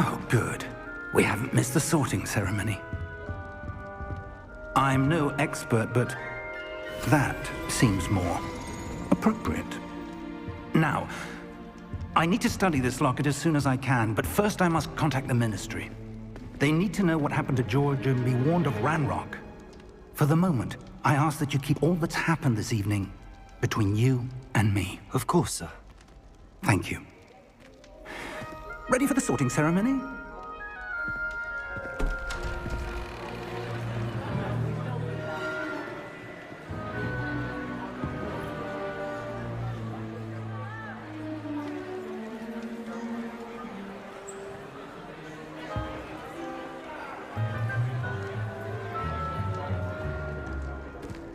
Oh, good. We haven't missed the sorting ceremony. I'm no expert, but that seems more appropriate. Now, I need to study this locket as soon as I can, but first I must contact the Ministry. They need to know what happened to George and be warned of Ranrock. For the moment, I ask that you keep all that's happened this evening between you and me. Of course, sir. Thank you. Ready for the sorting ceremony?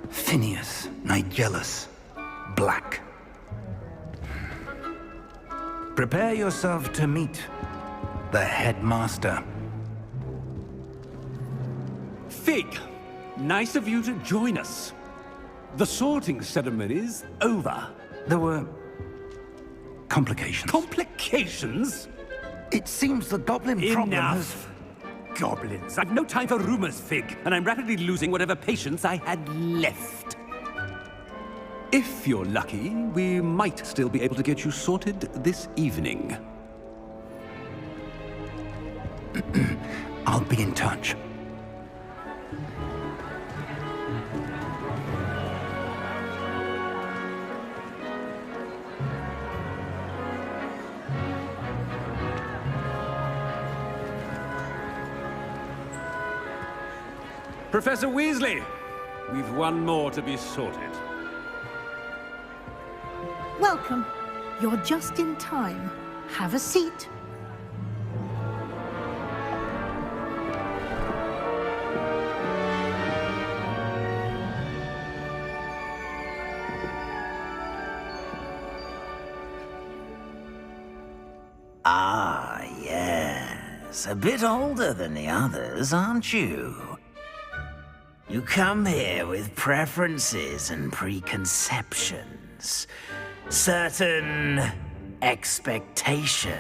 Phineas, Nigellus, Black. Prepare yourself to meet the headmaster. Fig, nice of you to join us. The sorting ceremony's over. There were complications. Complications? It seems the goblin problem has... Enough! Goblins. I've no time for rumors, Fig, and I'm rapidly losing whatever patience I had left. If you're lucky, we might still be able to get you sorted this evening. I'll be in touch. Professor Weasley, we've one more to be sorted. Welcome. You're just in time. Have a seat. Ah, yes. A bit older than the others, aren't you? You come here with preferences and preconceptions. Certain expectations.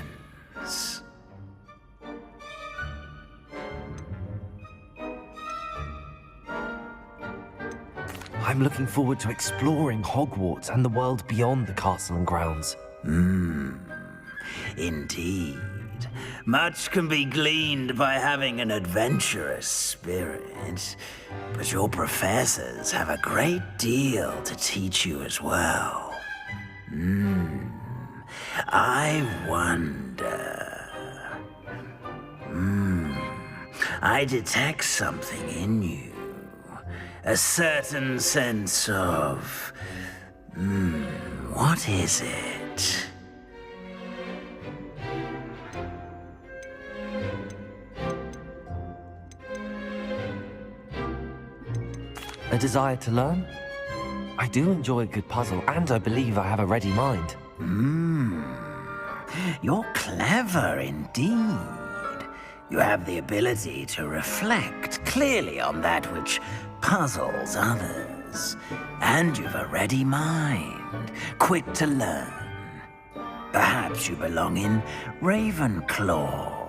I'm looking forward to exploring Hogwarts and the world beyond the castle and grounds. Indeed. Much can be gleaned by having an adventurous spirit, but your professors have a great deal to teach you as well. I wonder... I detect something in you. A certain sense of... what is it? A desire to learn? I do enjoy a good puzzle, and I believe I have a ready mind. You're clever indeed. You have the ability to reflect clearly on that which puzzles others. And you've a ready mind, quick to learn. Perhaps you belong in Ravenclaw.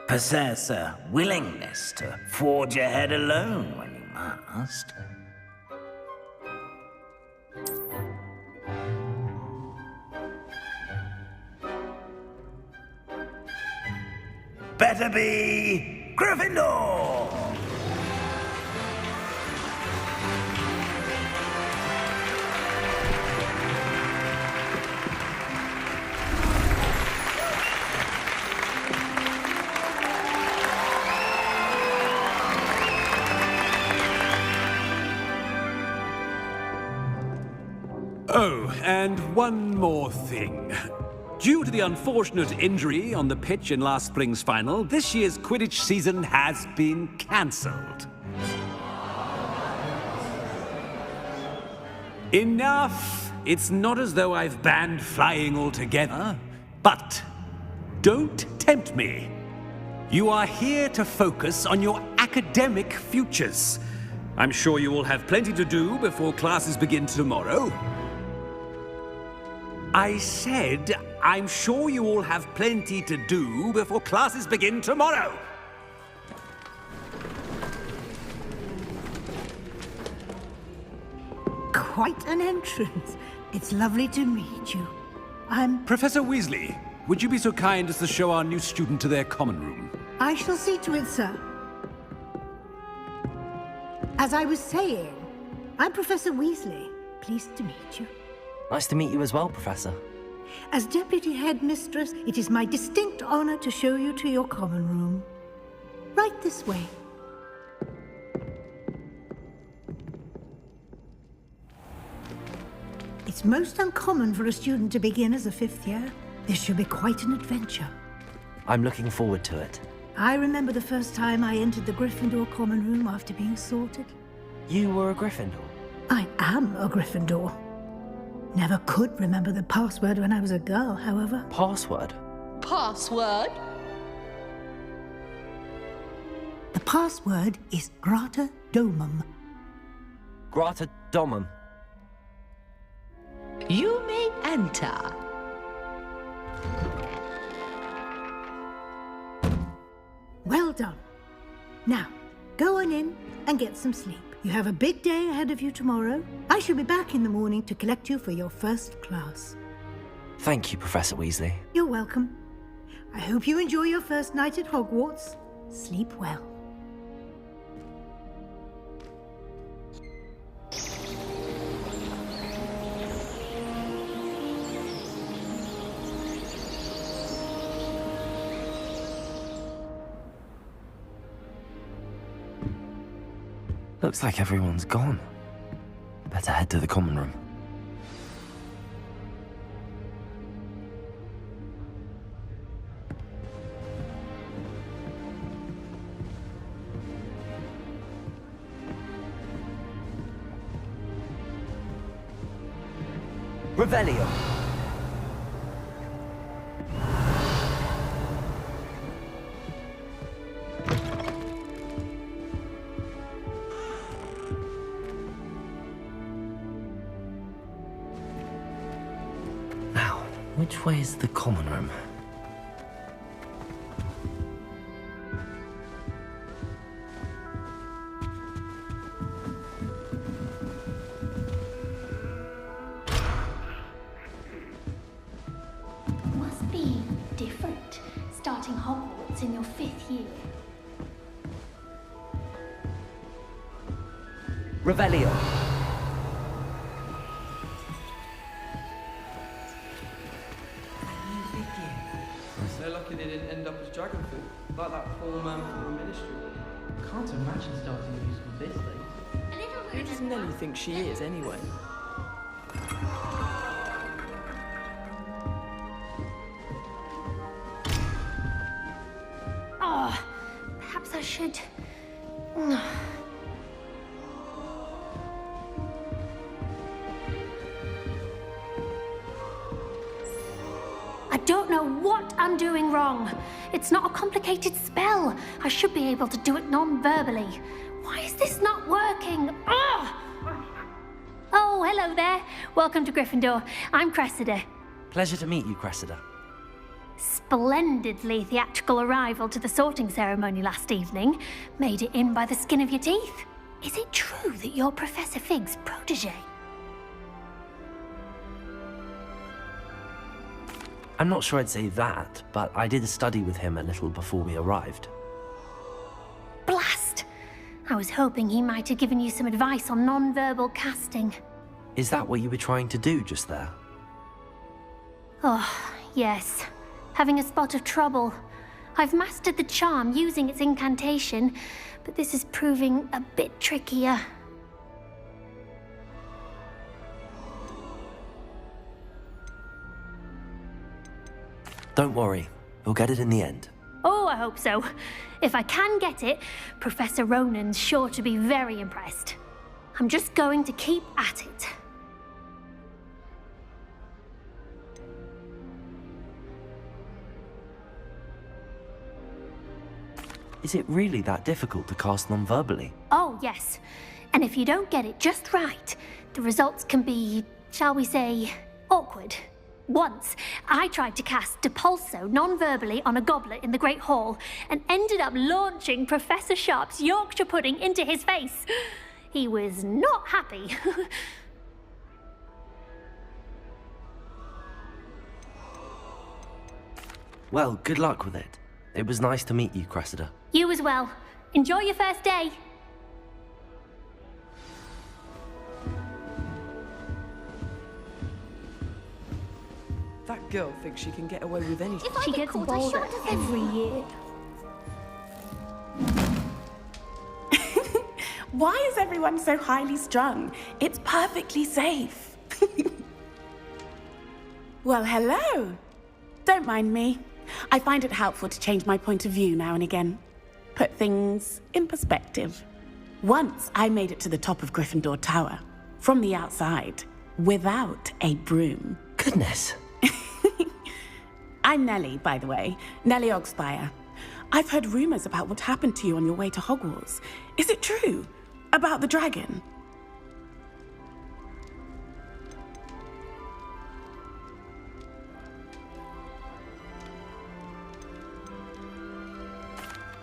Possess a willingness to forge ahead alone when you must. Better be Gryffindor! Oh, and one more thing. Due to the unfortunate injury on the pitch in last spring's final, this year's Quidditch season has been cancelled. Enough! It's not as though I've banned flying altogether, but don't tempt me. You are here to focus on your academic futures. I'm sure you will have plenty to do before classes begin tomorrow. I said, I'm sure you all have plenty to do before classes begin tomorrow. Quite an entrance. It's lovely to meet you. I'm... Professor Weasley, would you be so kind as to show our new student to their common room? I shall see to it, sir. As I was saying, I'm Professor Weasley. Pleased to meet you. Nice to meet you as well, Professor. As Deputy Headmistress, it is my distinct honor to show you to your common room. Right this way. It's most uncommon for a student to begin as a fifth year. This should be quite an adventure. I'm looking forward to it. I remember the first time I entered the Gryffindor common room after being sorted. You were a Gryffindor? I am a Gryffindor. Never could remember the password when I was a girl, however. Password? Password? The password is Grata Domum. Grata Domum. You may enter. Well done. Now, go on in and get some sleep. You have a big day ahead of you tomorrow. I shall be back in the morning to collect you for your first class. Thank you, Professor Weasley. You're welcome. I hope you enjoy your first night at Hogwarts. Sleep well. Looks like everyone's gone. Better head to the common room. Revelio. Which way is the common room? Must be different, starting Hogwarts in your 5th year. Revelio. So lucky they didn't end up as dragon food, like that poor man from the ministry. Can't imagine starting a musical this late. Who does Nellie think she is, anyway? Oh, perhaps I should... I don't know what I'm doing wrong. It's not a complicated spell. I should be able to do it non-verbally. Why is this not working? Ugh! Oh, hello there. Welcome to Gryffindor. I'm Cressida. Pleasure to meet you, Cressida. Splendidly theatrical arrival to the sorting ceremony last evening. Made it in by the skin of your teeth. Is it true that you're Professor Fig's protege? I'm not sure I'd say that, but I did study with him a little before we arrived. Blast! I was hoping he might have given you some advice on non-verbal casting. Is that what you were trying to do just there? Oh, yes. Having a spot of trouble. I've mastered the charm using its incantation, but this is proving a bit trickier. Don't worry, we'll get it in the end. Oh, I hope so. If I can get it, Professor Ronan's sure to be very impressed. I'm just going to keep at it. Is it really that difficult to cast non-verbally? Oh, yes. And if you don't get it just right, the results can be, shall we say, awkward. Once, I tried to cast Depulso non-verbally on a goblet in the Great Hall and ended up launching Professor Sharp's Yorkshire pudding into his face. He was not happy. Well, good luck with it. It was nice to meet you, Cressida. You as well. Enjoy your first day. That girl thinks she can get away with anything. She gets bolder every year. Why is everyone so highly strung? It's perfectly safe. Well, hello. Don't mind me. I find it helpful to change my point of view now and again. Put things in perspective. Once I made it to the top of Gryffindor Tower, from the outside, without a broom. Goodness. I'm Nellie, by the way. Nellie Ogspire. I've heard rumors about what happened to you on your way to Hogwarts. Is it true? About the dragon?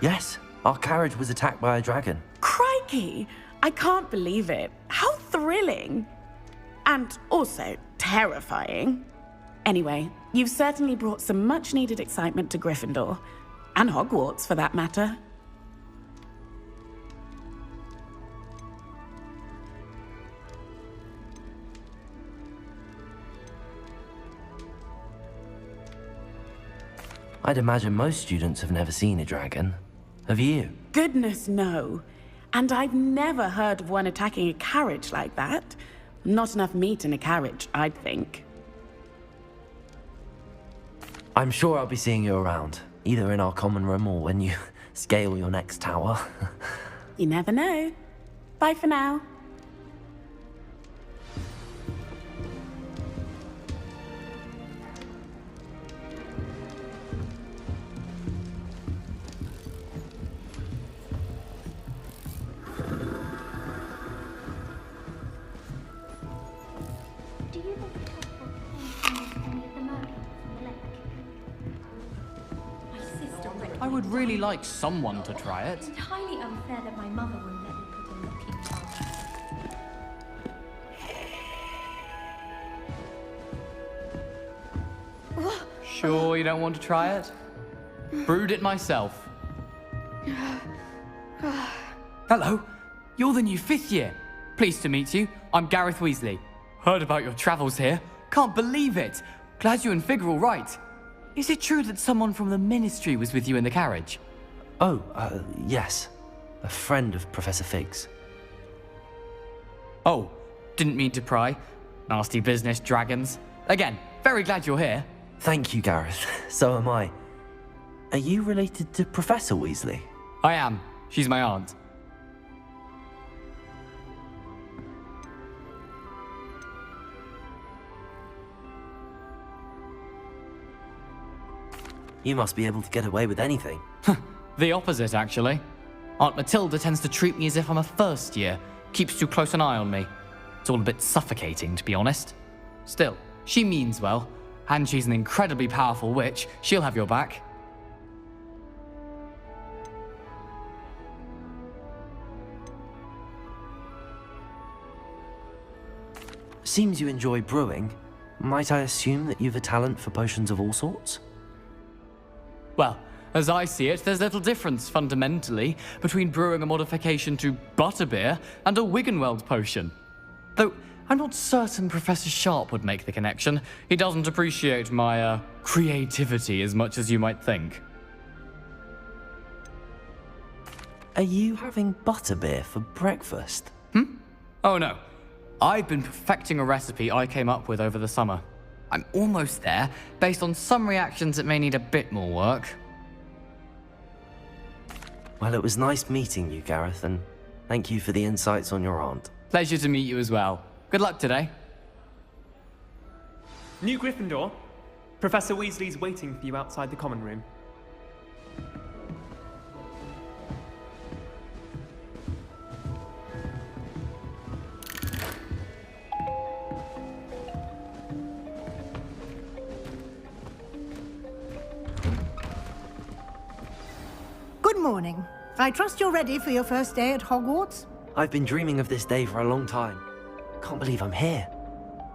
Yes, our carriage was attacked by a dragon. Crikey! I can't believe it. How thrilling! And also terrifying. Anyway, you've certainly brought some much-needed excitement to Gryffindor. And Hogwarts, for that matter. I'd imagine most students have never seen a dragon. Have you? Goodness, no. And I've never heard of one attacking a carriage like that. Not enough meat in a carriage, I'd think. I'm sure I'll be seeing you around, either in our common room or when you scale your next tower. You never know. Bye for now. Do you think it's possible to change any of the murder from the lake? My sister recommended I would really like someone to try it. It's entirely unfair that my mother won't let me put in locking charges. Sure you don't want to try it? Brewed it myself. Hello, you're the new 5th year. Pleased to meet you. I'm Gareth Weasley. Heard about your travels here. Can't believe it. Glad you and Fig are all right. Is it true that someone from the Ministry was with you in the carriage? Oh, yes. A friend of Professor Fig's. Oh, didn't mean to pry. Nasty business, dragons. Again, very glad you're here. Thank you, Gareth. So am I. Are you related to Professor Weasley? I am. She's my aunt. You must be able to get away with anything. The opposite, actually. Aunt Matilda tends to treat me as if I'm a first year. Keeps too close an eye on me. It's all a bit suffocating, to be honest. Still, she means well. And she's an incredibly powerful witch. She'll have your back. Seems you enjoy brewing. Might I assume that you've a talent for potions of all sorts? Well, as I see it, there's little difference, fundamentally, between brewing a modification to butterbeer and a Wiggenweld potion. Though, I'm not certain Professor Sharp would make the connection. He doesn't appreciate my, creativity as much as you might think. Are you having butterbeer for breakfast? Oh no. I've been perfecting a recipe I came up with over the summer. I'm almost there. Based on some reactions, it may need a bit more work. Well, it was nice meeting you, Gareth, and thank you for the insights on your aunt. Pleasure to meet you as well. Good luck today. New Gryffindor. Professor Weasley's waiting for you outside the common room. Good morning. I trust you're ready for your first day at Hogwarts? I've been dreaming of this day for a long time. Can't believe I'm here.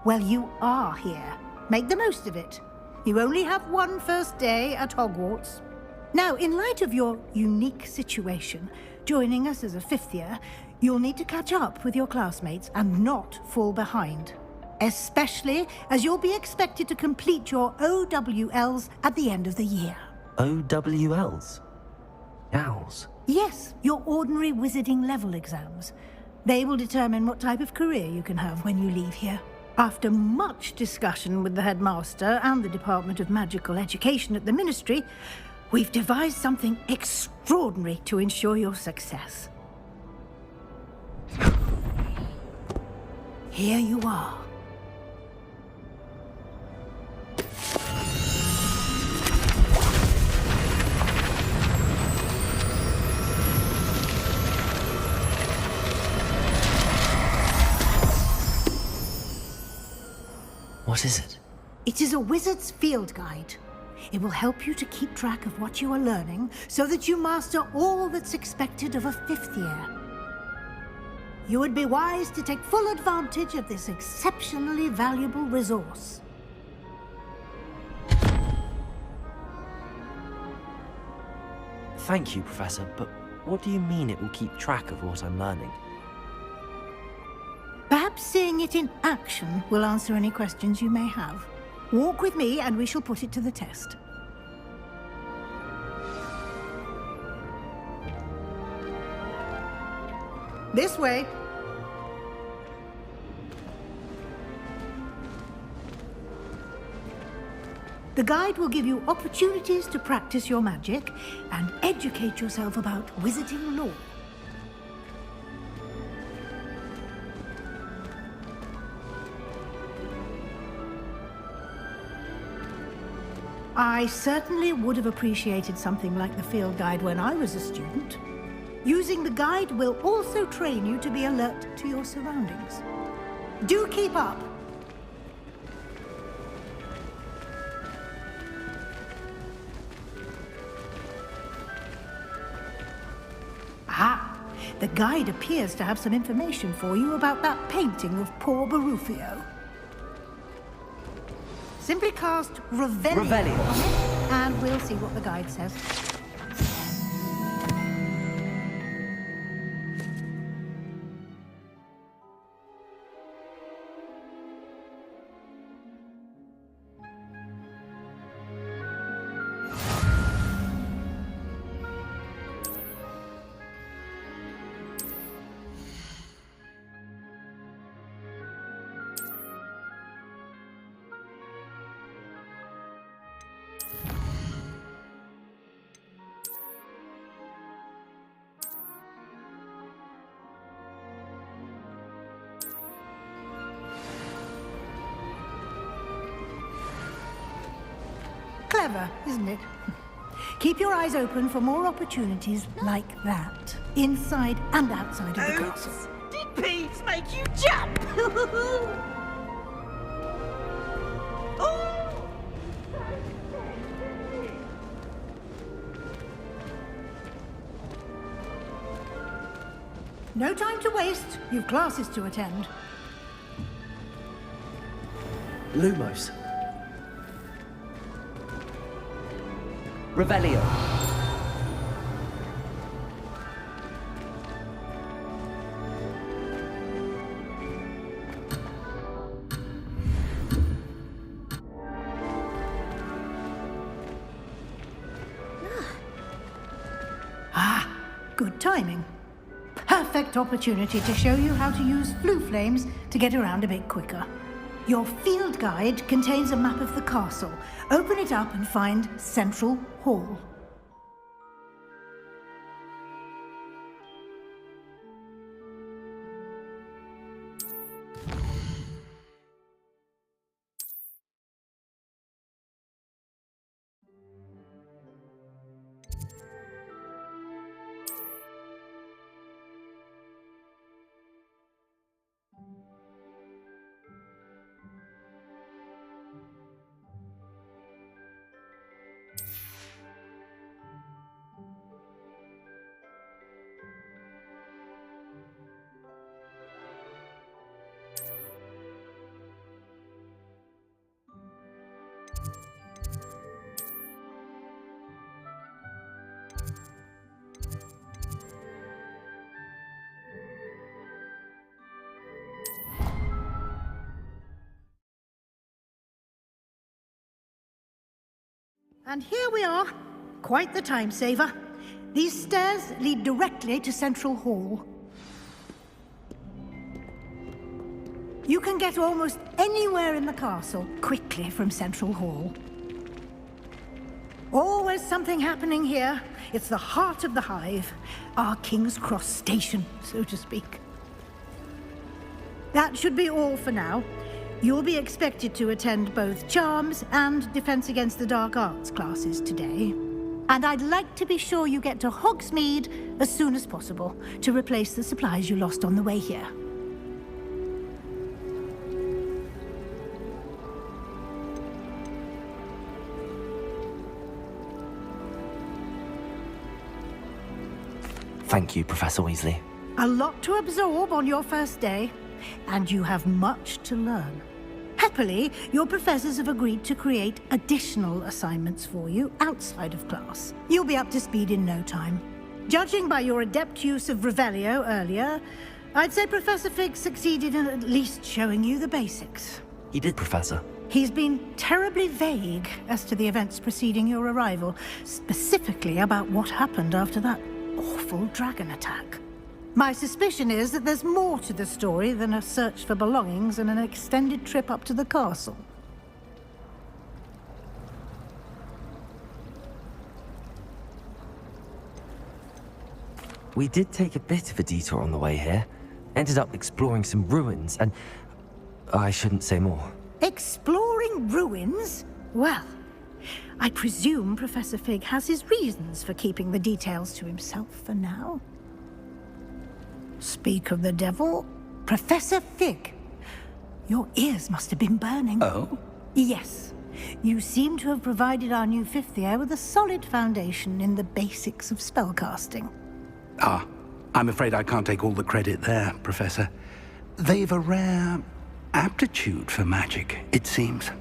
Well, you are here. Make the most of it. You only have one first day at Hogwarts. Now, in light of your unique situation, joining us as a fifth year, you'll need to catch up with your classmates and not fall behind. Especially as you'll be expected to complete your OWLs at the end of the year. OWLs? Owls? Yes, your ordinary wizarding level exams. They will determine what type of career you can have when you leave here. After much discussion with the headmaster and the Department of Magical Education at the Ministry, we've devised something extraordinary to ensure your success. Here you are. What is it? It is a wizard's field guide. It will help you to keep track of what you are learning so that you master all that's expected of a fifth year. You would be wise to take full advantage of this exceptionally valuable resource. Thank you, Professor, but what do you mean it will keep track of what I'm learning? Perhaps seeing it in action will answer any questions you may have. Walk with me and we shall put it to the test. This way. The guide will give you opportunities to practice your magic and educate yourself about wizarding lore. I certainly would have appreciated something like the field guide when I was a student. Using the guide will also train you to be alert to your surroundings. Do keep up. Ah, the guide appears to have some information for you about that painting of poor Barufio. Simply cast Revelio on it, and we'll see what the guide says. Clever, isn't it? Keep your eyes open for more opportunities like that, inside and outside of the castle. Did Peeves make you jump? No time to waste. You've classes to attend. Lumos. Revelio. Ah, good timing. Perfect opportunity to show you how to use flue flames to get around a bit quicker. Your field guide contains a map of the castle. Open it up and find Central Hall. And here we are. Quite the time saver. These stairs lead directly to Central Hall. You can get almost anywhere in the castle quickly from Central Hall. Always something happening here. It's the heart of the hive. Our King's Cross station, so to speak. That should be all for now. You'll be expected to attend both Charms and Defense Against the Dark Arts classes today. And I'd like to be sure you get to Hogsmeade as soon as possible to replace the supplies you lost on the way here. Thank you, Professor Weasley. A lot to absorb on your first day, and you have much to learn. Happily, your professors have agreed to create additional assignments for you outside of class. You'll be up to speed in no time. Judging by your adept use of Revelio earlier, I'd say Professor Fig succeeded in at least showing you the basics. He did, Professor. He's been terribly vague as to the events preceding your arrival, specifically about what happened after that awful dragon attack. My suspicion is that there's more to the story than a search for belongings and an extended trip up to the castle. We did take a bit of a detour on the way here. Ended up exploring some ruins and... I shouldn't say more. Exploring ruins? Well, I presume Professor Fig has his reasons for keeping the details to himself for now. Speak of the devil, Professor Fig. Your ears must have been burning. Oh? Yes. You seem to have provided our new fifth year with a solid foundation in the basics of spellcasting. Ah, I'm afraid I can't take all the credit there, Professor. They've a rare aptitude for magic, it seems.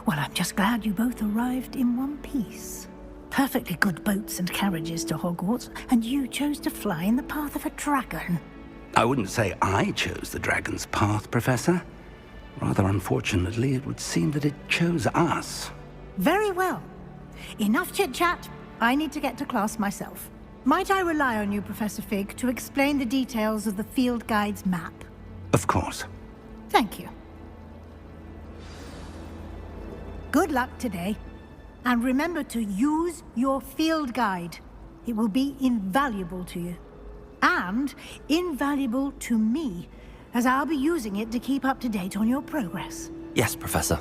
Well, I'm just glad you both arrived in one piece. Perfectly good boats and carriages to Hogwarts, and you chose to fly in the path of a dragon. I wouldn't say I chose the dragon's path, Professor. Rather unfortunately, it would seem that it chose us. Very well. Enough chit-chat. I need to get to class myself. Might I rely on you, Professor Fig, to explain the details of the field guide's map? Of course. Thank you. Good luck today. And remember to use your field guide. It will be invaluable to you. And invaluable to me, as I'll be using it to keep up to date on your progress. Yes, Professor.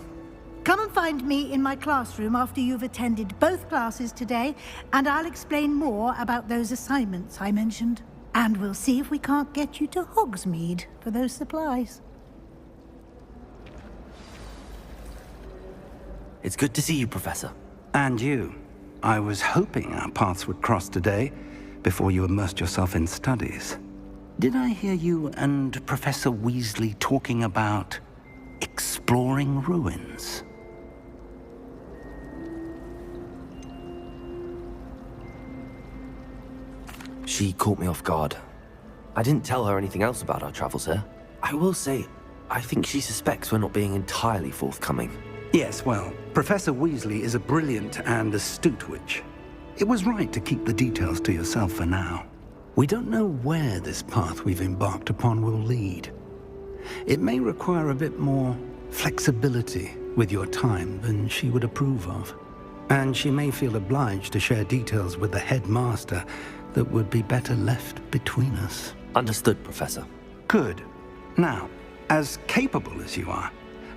Come and find me in my classroom after you've attended both classes today, and I'll explain more about those assignments I mentioned. And we'll see if we can't get you to Hogsmeade for those supplies. It's good to see you, Professor. And you. I was hoping our paths would cross today, before you immersed yourself in studies. Did I hear you and Professor Weasley talking about exploring ruins? She caught me off guard. I didn't tell her anything else about our travels here. I will say, I think she suspects we're not being entirely forthcoming. Yes, well, Professor Weasley is a brilliant and astute witch. It was right to keep the details to yourself for now. We don't know where this path we've embarked upon will lead. It may require a bit more flexibility with your time than she would approve of. And she may feel obliged to share details with the headmaster that would be better left between us. Understood, Professor. Good. Now, as capable as you are,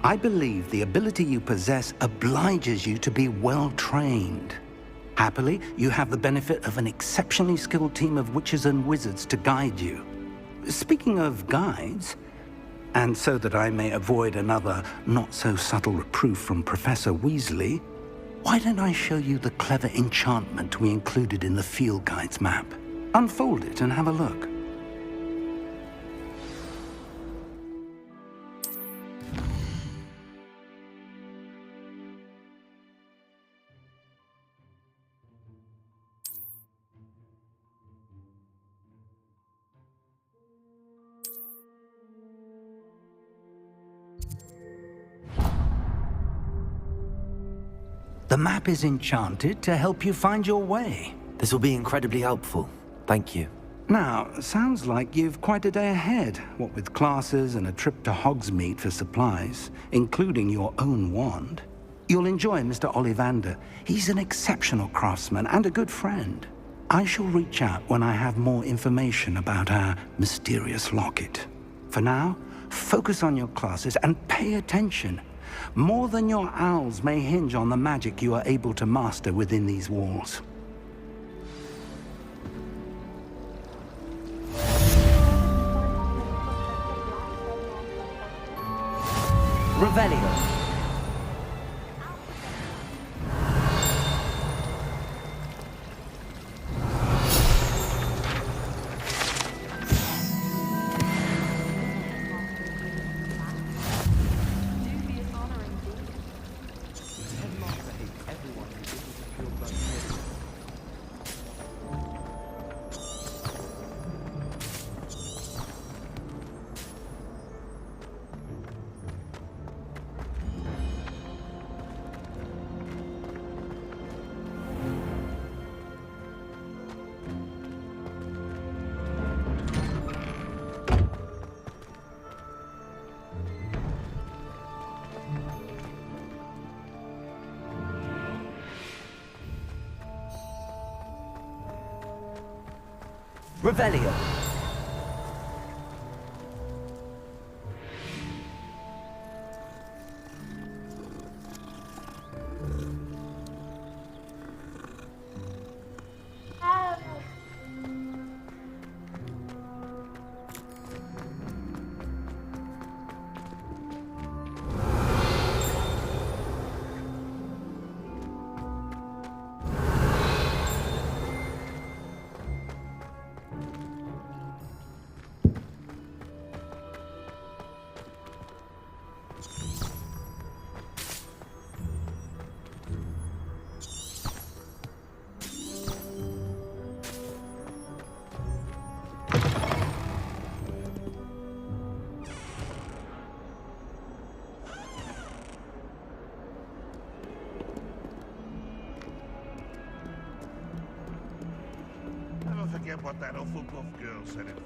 I believe the ability you possess obliges you to be well-trained. Happily, you have the benefit of an exceptionally skilled team of witches and wizards to guide you. Speaking of guides, and so that I may avoid another not-so-subtle reproof from Professor Weasley, why don't I show you the clever enchantment we included in the field guide's map? Unfold it and have a look. The map is enchanted to help you find your way. This will be incredibly helpful. Thank you. Now, sounds like you've quite a day ahead, what with classes and a trip to Hogsmeade for supplies, including your own wand. You'll enjoy Mr. Ollivander. He's an exceptional craftsman and a good friend. I shall reach out when I have more information about our mysterious locket. For now, focus on your classes and pay attention. More than your owls may hinge on the magic you are able to master within these walls. Revelio. Revelio. Never forget what that Hufflepuff girl said at 14.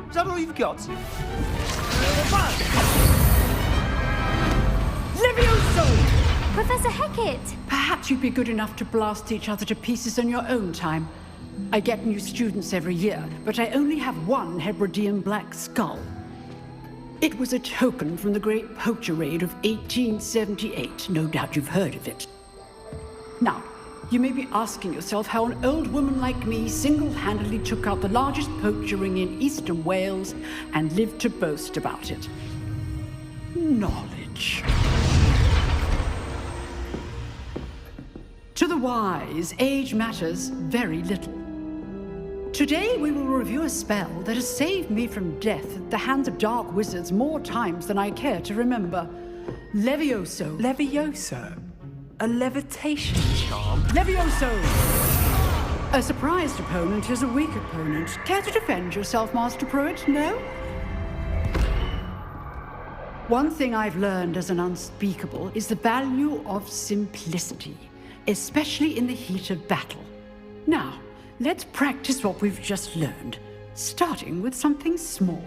Is that all you've got? Levioso! Professor Hecat! Perhaps you'd be good enough to blast each other to pieces in your own time. I get new students every year, but I only have one Hebridean black skull. It was a token from the Great Poacher Raid of 1878. No doubt you've heard of it. Now, you may be asking yourself how an old woman like me single-handedly took out the largest poacher ring in eastern Wales and lived to boast about it. Knowledge. To the wise, age matters very little. Today we will review a spell that has saved me from death at the hands of dark wizards more times than I care to remember. Levioso. Levioso? A levitation charm? Levioso! A surprised opponent is a weak opponent. Care to defend yourself, Master Pruitt? No? One thing I've learned as an unspeakable is the value of simplicity, especially in the heat of battle. Now, let's practice what we've just learned, starting with something small.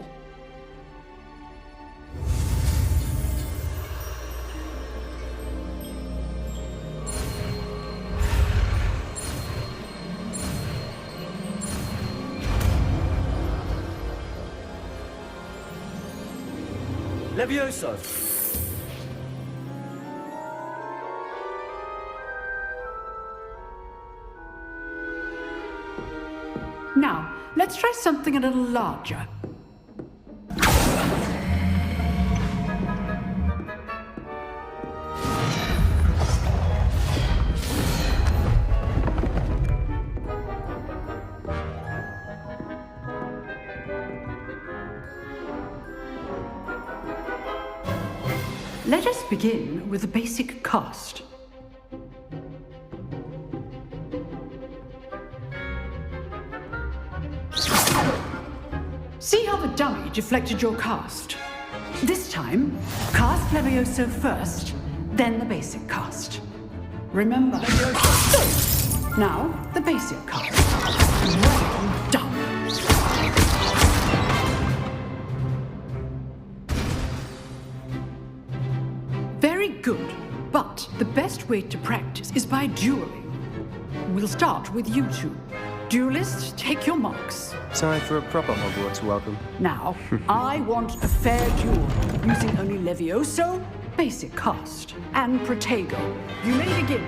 Levioso! Now, let's try something a little larger. Let us begin with a basic cast. See how the dummy deflected your cast? This time, cast Levioso first, then the basic cast. Remember, Levioso. Now, the basic cast. Well done. Very good, but the best way to practice is by dueling. We'll start with you two. Duelists, take your marks. Time for a proper Hogwarts welcome. Now, I want a fair duel, using only Levioso, basic cast, and Protego. You may begin.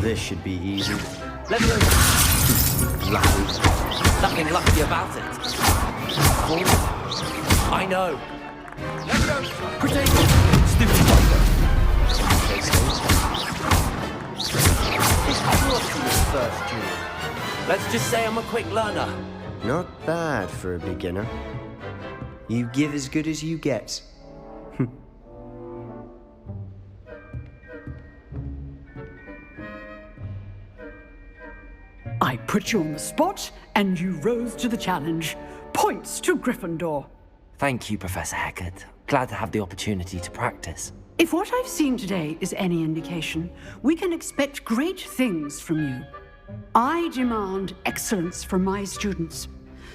This should be easy. Levioso! Lucky. Nothing lucky about it. I know. Levioso! Protego! Stupid Pogo! First duel. Let's just say I'm a quick learner. Not bad for a beginner. You give as good as you get. I put you on the spot, and you rose to the challenge. Points to Gryffindor. Thank you, Professor Hecat. Glad to have the opportunity to practice. If what I've seen today is any indication, we can expect great things from you. I demand excellence from my students.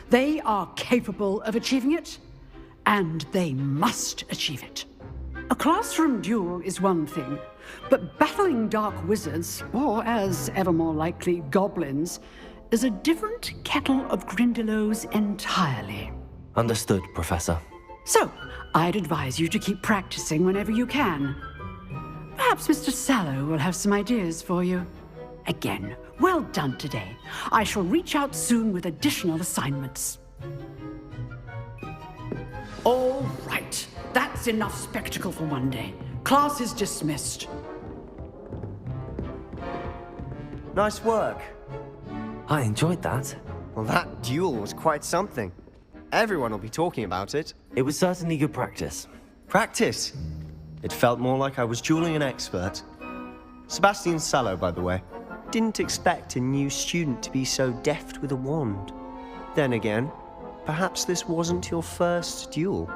They are capable of achieving it, and they must achieve it. A classroom duel is one thing, but battling dark wizards, or as ever more likely, goblins, is a different kettle of Grindylows entirely. Understood, Professor. So, I'd advise you to keep practicing whenever you can. Perhaps Mr. Sallow will have some ideas for you. Again, well done today. I shall reach out soon with additional assignments. All right, that's enough spectacle for one day. Class is dismissed. Nice work. I enjoyed that. Well, that duel was quite something. Everyone will be talking about it. It was certainly good practice. Practice? It felt more like I was dueling an expert. Sebastian Sallow, by the way. Didn't expect a new student to be so deft with a wand. Then again, perhaps this wasn't your first duel.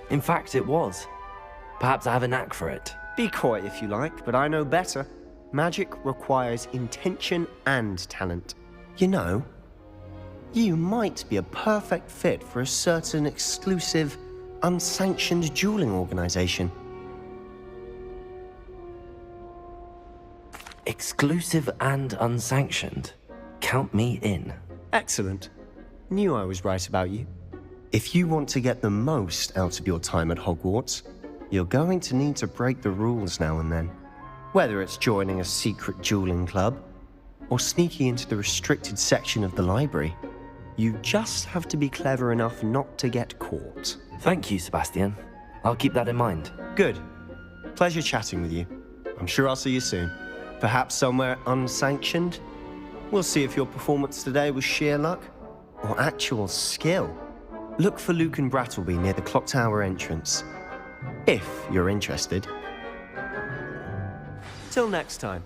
In fact, it was. Perhaps I have a knack for it. Be coy if you like, but I know better. Magic requires intention and talent. You know, you might be a perfect fit for a certain exclusive, unsanctioned dueling organization. Exclusive and unsanctioned? Count me in. Excellent. Knew I was right about you. If you want to get the most out of your time at Hogwarts, you're going to need to break the rules now and then. Whether it's joining a secret dueling club, or sneaking into the restricted section of the library, you just have to be clever enough not to get caught. Thank you, Sebastian. I'll keep that in mind. Good. Pleasure chatting with you. I'm sure I'll see you soon. Perhaps somewhere unsanctioned? We'll see if your performance today was sheer luck or actual skill. Look for Luke and Brattleby near the clock tower entrance, if you're interested. Till next time.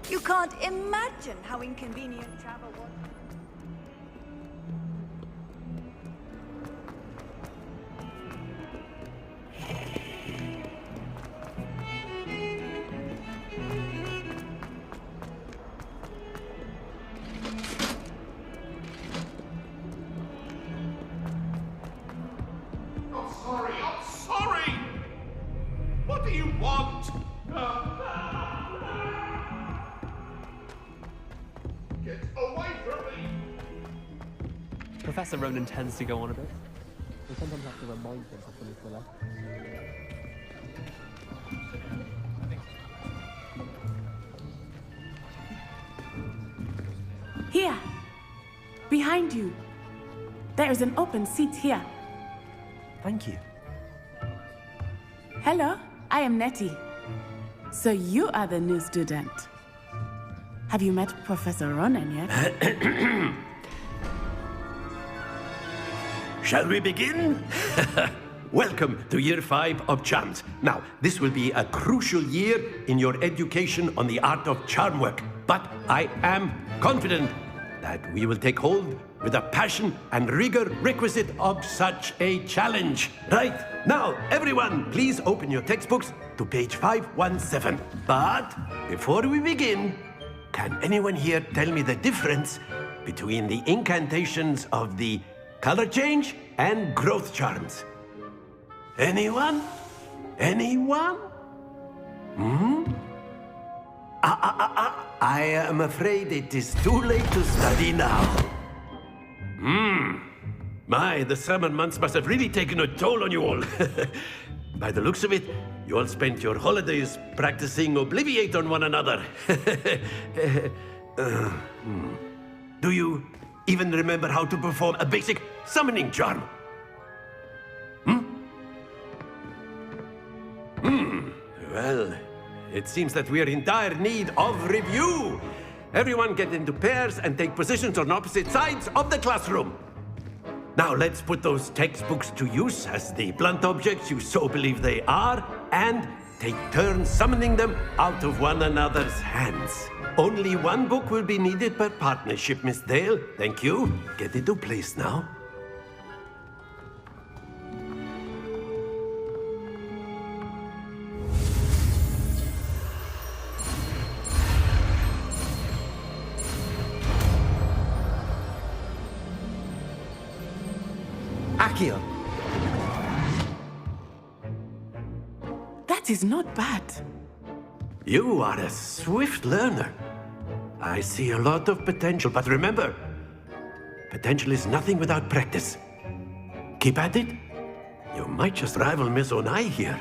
You can't imagine how inconvenient travel was. I'm sorry! What do you want? Get away from me! Professor Ronan tends to go on a bit. We sometimes have to remind him of when he's still left. Here! Behind you! There is an open seat here. Thank you. Hello, I am Nettie. So you are the new student. Have you met Professor Ronan yet? Shall we begin? Welcome to Year 5 of Charms. Now, this will be a crucial year in your education on the art of charm work. But I am confident that we will take hold with the passion and rigor requisite of such a challenge. Right, now, everyone, please open your textbooks to page 517. But before we begin, can anyone here tell me the difference between the incantations of the color change and growth charms? Anyone? Anyone? I am afraid it is too late to study now. My, the summer months must have really taken a toll on you all. By the looks of it, you all spent your holidays practicing Obliviate on one another. Do you even remember how to perform a basic summoning charm? Well, it seems that we are in dire need of review. Everyone get into pairs and take positions on opposite sides of the classroom. Now let's put those textbooks to use as the blunt objects you so believe they are, and take turns summoning them out of one another's hands. Only one book will be needed per partnership, Miss Dale. Thank you. Get into place now. Accio. That is not bad. You are a swift learner. I see a lot of potential, but remember, potential is nothing without practice. Keep at it. You might just rival Miss Onai here.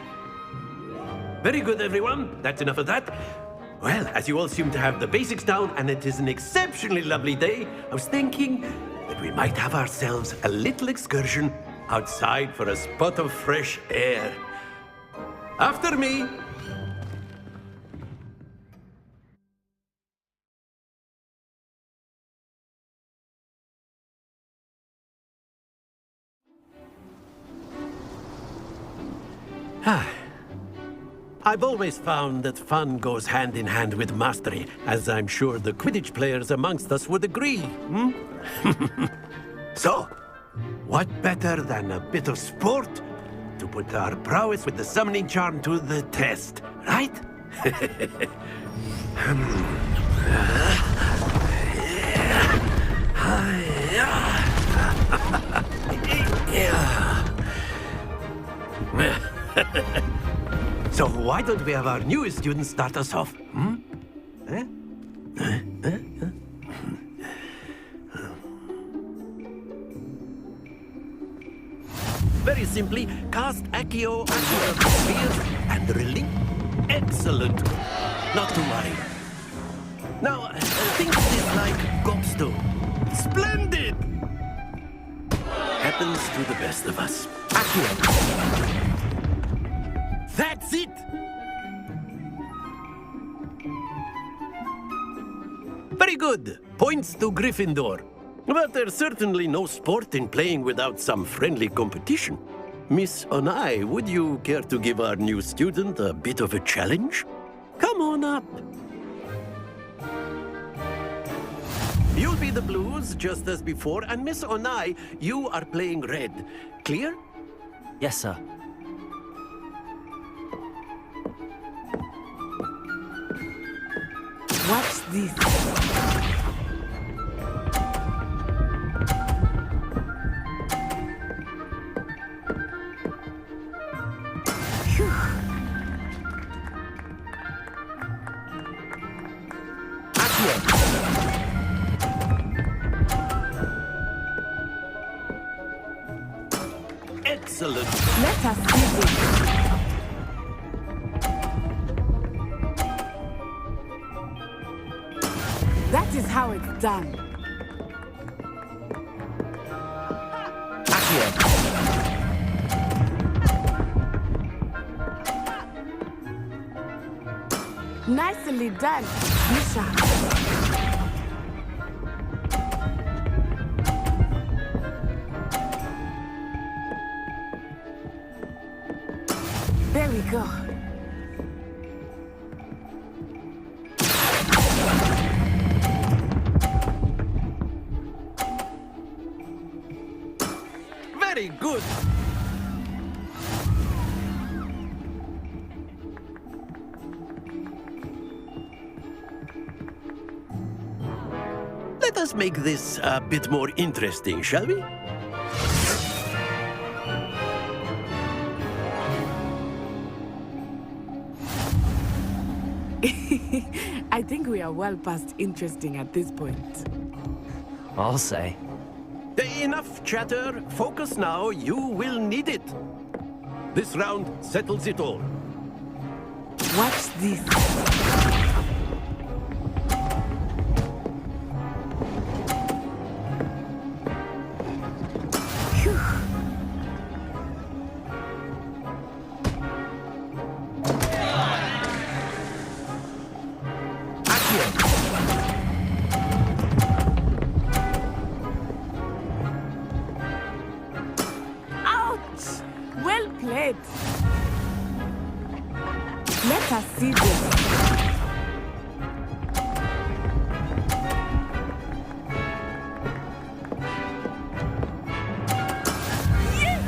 Very good, everyone. That's enough of that. Well, as you all seem to have the basics down, and it is an exceptionally lovely day, I was thinking that we might have ourselves a little excursion outside for a spot of fresh air. After me. I've always found that fun goes hand in hand with mastery, as I'm sure the Quidditch players amongst us would agree. So, what better than a bit of sport to put our prowess with the summoning charm to the test, right? So why don't we have our newest student start us off? simply cast Accio on one of the spheres and release. Excellent. Not to worry. Now, think of this like gobstone. Splendid! Happens to the best of us. Accio. That's it! Very good. Points to Gryffindor. But there's certainly no sport in playing without some friendly competition. Miss Onai, would you care to give our new student a bit of a challenge? Come on up. You'll be the blues, just as before, and Miss Onai, you are playing red. Clear? Yes, sir. Watch this. Excellent. Let us see this. That is how it's done. Nicely done, Misha. There we go. Very good. Let us make this a bit more interesting, shall we? I think we are well past interesting at this point. I'll say. Enough chatter. Focus now. You will need it. This round settles it all. Watch this. Let us see this. Yes!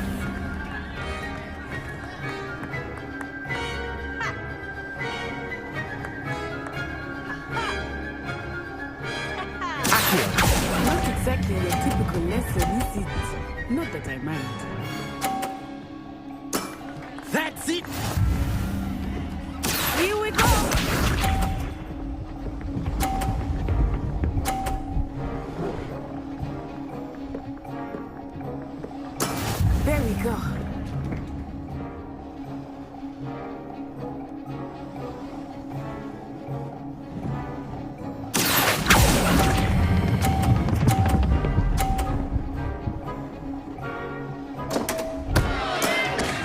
Not exactly your typical lesson, is it? Not that I mind. That's it! Here we go! There we go.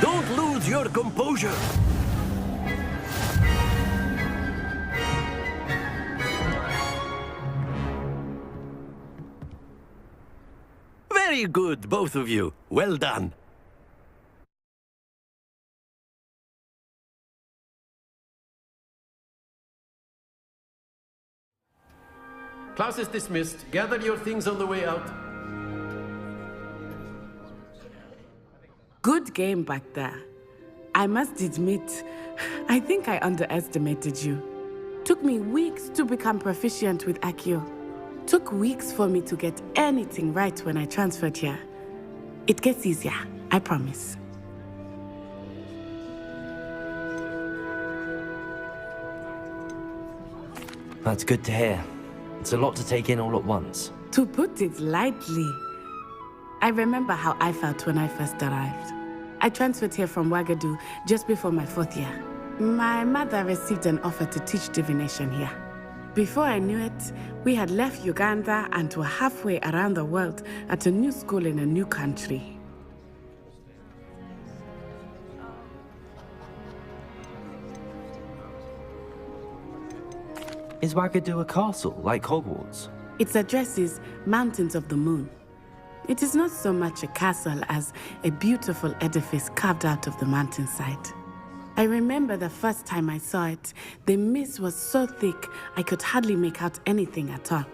Don't lose your composure. Very good, both of you. Well done. Class is dismissed. Gather your things on the way out. Good game back there. I must admit, I think I underestimated you. Took me weeks to become proficient with Accio. Took weeks for me to get anything right when I transferred here. It gets easier, I promise. That's good to hear. It's a lot to take in all at once. To put it lightly, I remember how I felt when I first arrived. I transferred here from Wagadu just before my 4th year. My mother received an offer to teach divination here. Before I knew it, we had left Uganda and were halfway around the world at a new school in a new country. Is Wagadu a castle, like Hogwarts? Its address is Mountains of the Moon. It is not so much a castle as a beautiful edifice carved out of the mountainside. I remember the first time I saw it, the mist was so thick I could hardly make out anything at all.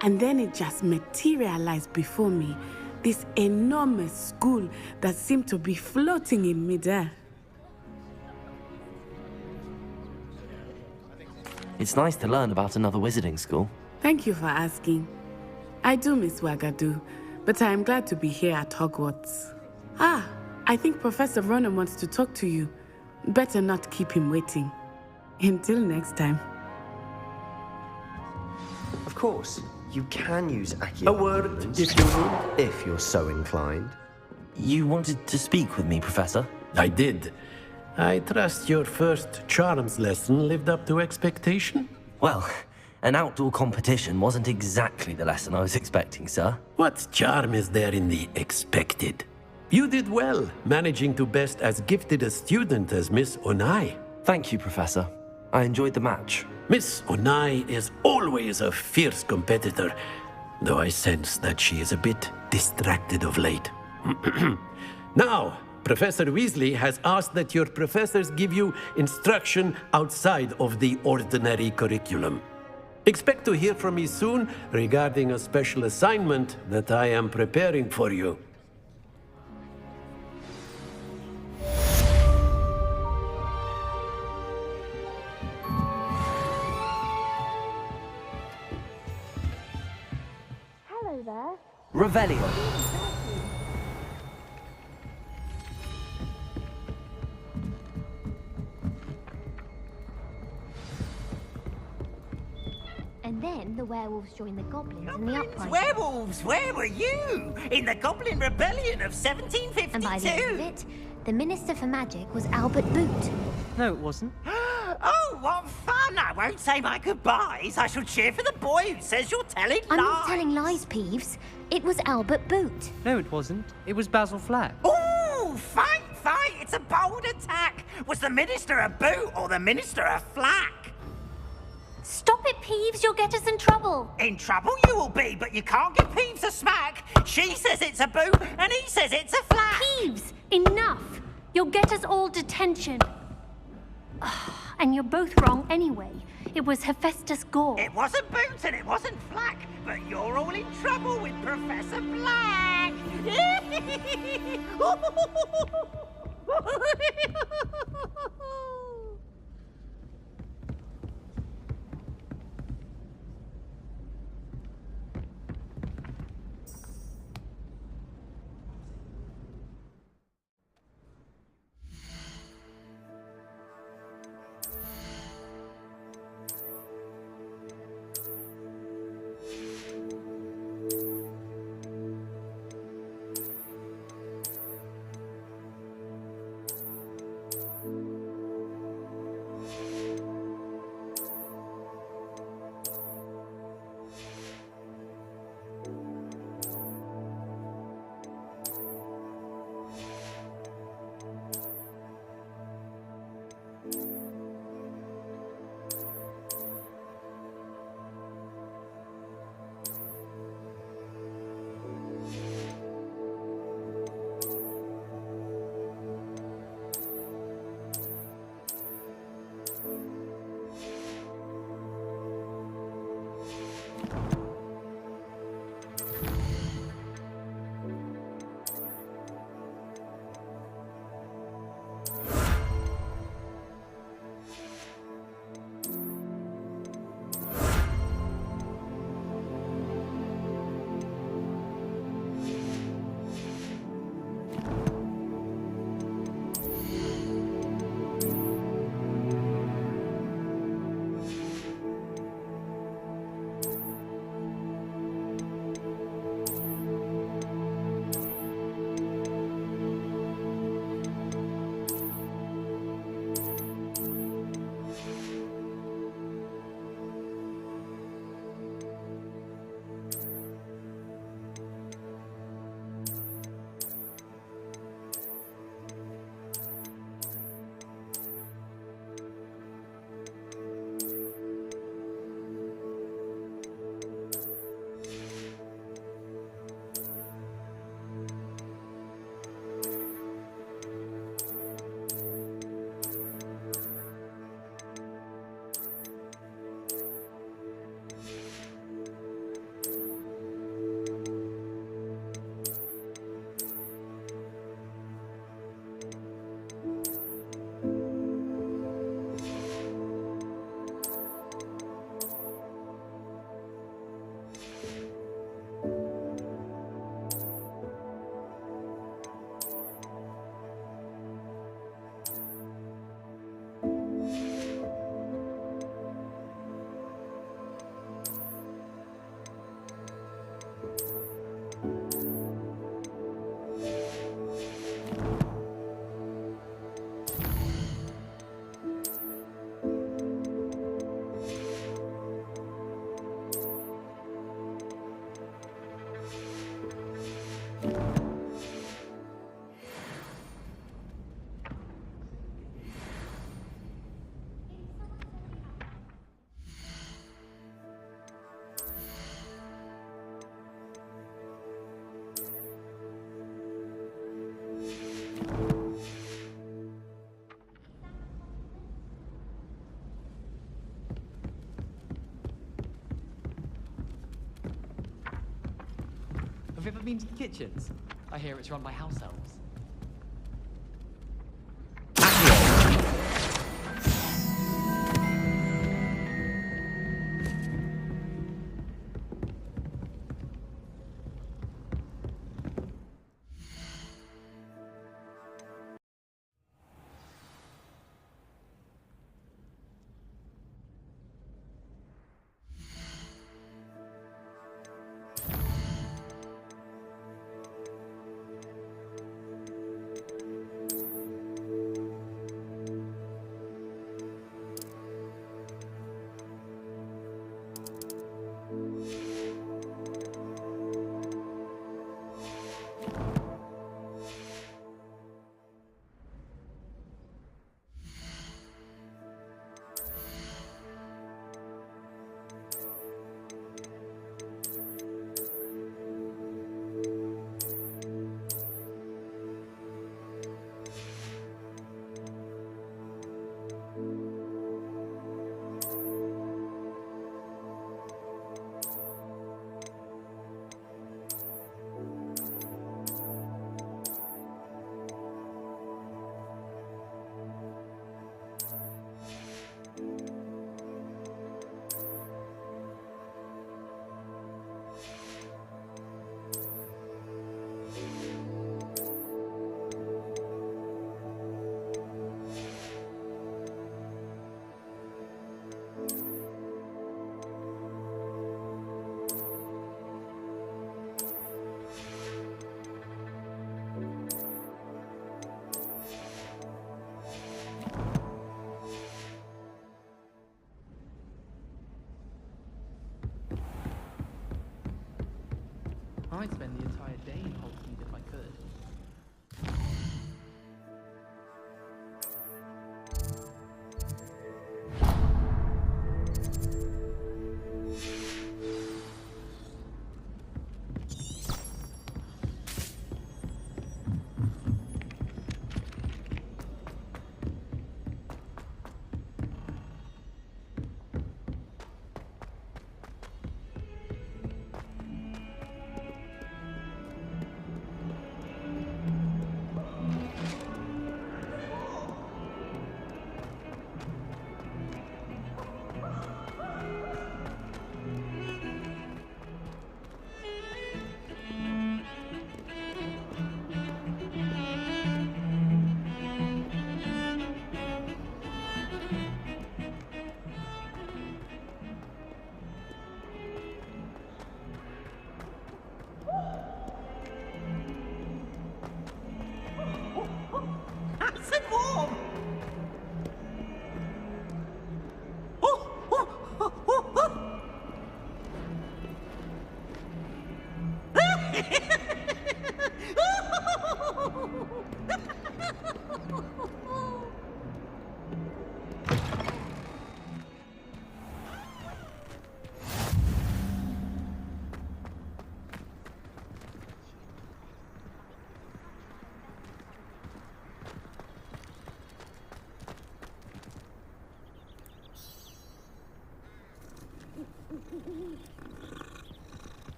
And then it just materialized before me, this enormous school that seemed to be floating in midair. It's nice to learn about another wizarding school. Thank you for asking. I do miss Wagadu, but I am glad to be here at Hogwarts. Ah, I think Professor Ronan wants to talk to you. Better not keep him waiting. Until next time. Of course, you can use Accio. A word, if you would. If you're so inclined. You wanted to speak with me, Professor? I did. I trust your first charms lesson lived up to expectation? Well, an outdoor competition wasn't exactly the lesson I was expecting, sir. What charm is there in the expected? You did well, managing to best as gifted a student as Miss Onai. Thank you, Professor. I enjoyed the match. Miss Onai is always a fierce competitor, though I sense that she is a bit distracted of late. Now, Professor Weasley has asked that your professors give you instruction outside of the ordinary curriculum. Expect to hear from me soon regarding a special assignment that I am preparing for you. Hello there. Revelio. And then the werewolves joined the goblins in the uprising. Werewolves, where were you? In the Goblin Rebellion of 1752? And by the end of it, the Minister for Magic was Albert Boot. No, it wasn't. Oh, what fun! I won't say my goodbyes. I shall cheer for the boy who says you're telling I'm lies. not telling lies, Peeves. It was Albert Boot. No, it wasn't. It was Basil Flack. Ooh, fight! It's a bold attack. Was the Minister a boot or the Minister a flack? Stop it, Peeves. You'll get us in trouble. In trouble you will be, but you can't give Peeves a smack. She says it's a boot, and he says it's a flack. Peeves, enough. You'll get us all detention. And you're both wrong anyway. It was Hephaestus Gore. It wasn't boot and it wasn't flack, but you're all in trouble with Professor Black. You've ever been to the kitchens? I hear it's run by house elves. I'd spend the entire day in Hogsmeade if I could.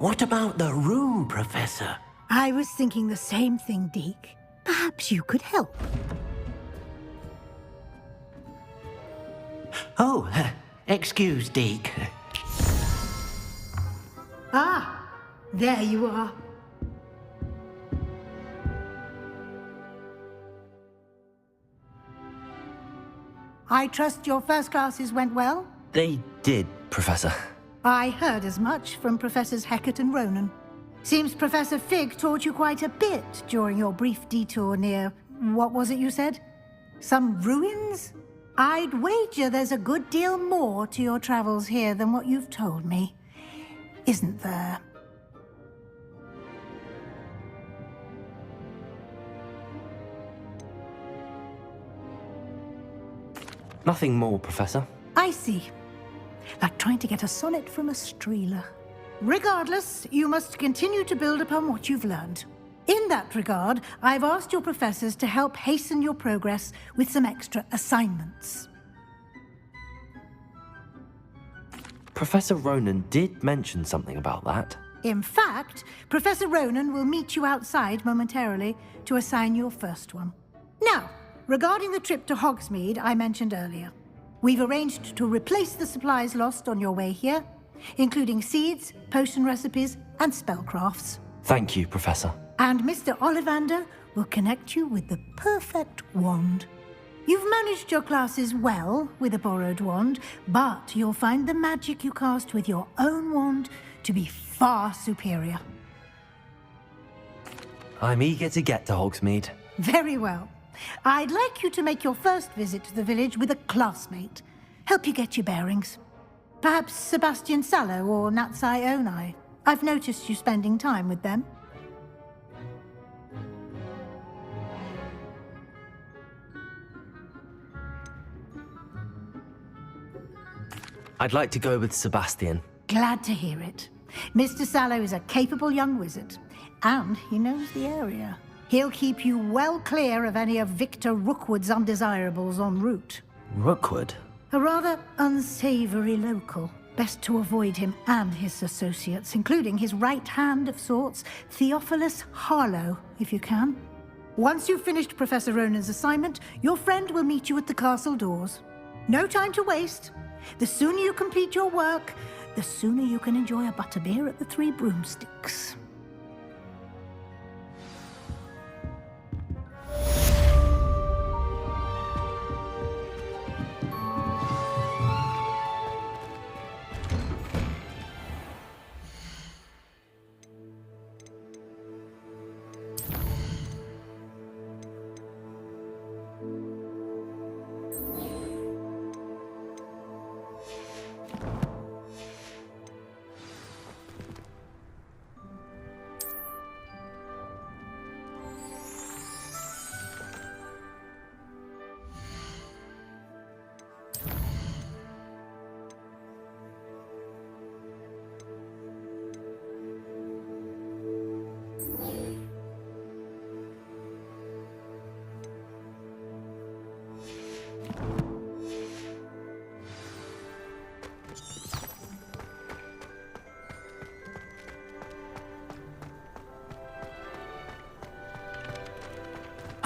What about the room, Professor? I was thinking the same thing, Deke. Perhaps you could help. Oh, excuse, Deke. Ah, there you are. I trust your first classes went well? They did, Professor. I heard as much from Professors Hecat and Ronan. Seems Professor Fig taught you quite a bit during your brief detour near... what was it you said? Some ruins? I'd wager there's a good deal more to your travels here than what you've told me. Isn't there? Nothing more, Professor. I see. Like trying to get a sonnet from a streeler. Regardless, you must continue to build upon what you've learned. In that regard, I've asked your professors to help hasten your progress with some extra assignments. Professor Ronan did mention something about that. In fact, Professor Ronan will meet you outside momentarily to assign your first one. Now, regarding the trip to Hogsmeade I mentioned earlier, we've arranged to replace the supplies lost on your way here, including seeds, potion recipes, and spellcrafts. Thank you, Professor. And Mr. Ollivander will connect you with the perfect wand. You've managed your classes well with a borrowed wand, but you'll find the magic you cast with your own wand to be far superior. I'm eager to get to Hogsmeade. Very well. I'd like you to make your first visit to the village with a classmate. Help you get your bearings. Perhaps Sebastian Sallow or Natsai Onai. I've noticed you spending time with them. I'd like to go with Sebastian. Glad to hear it. Mr. Sallow is a capable young wizard, and he knows the area. He'll keep you well clear of any of Victor Rookwood's undesirables en route. Rookwood? A rather unsavory local. Best to avoid him and his associates, including his right hand of sorts, Theophilus Harlow, if you can. Once you've finished Professor Ronan's assignment, your friend will meet you at the castle doors. No time to waste. The sooner you complete your work, the sooner you can enjoy a butterbeer at the Three Broomsticks.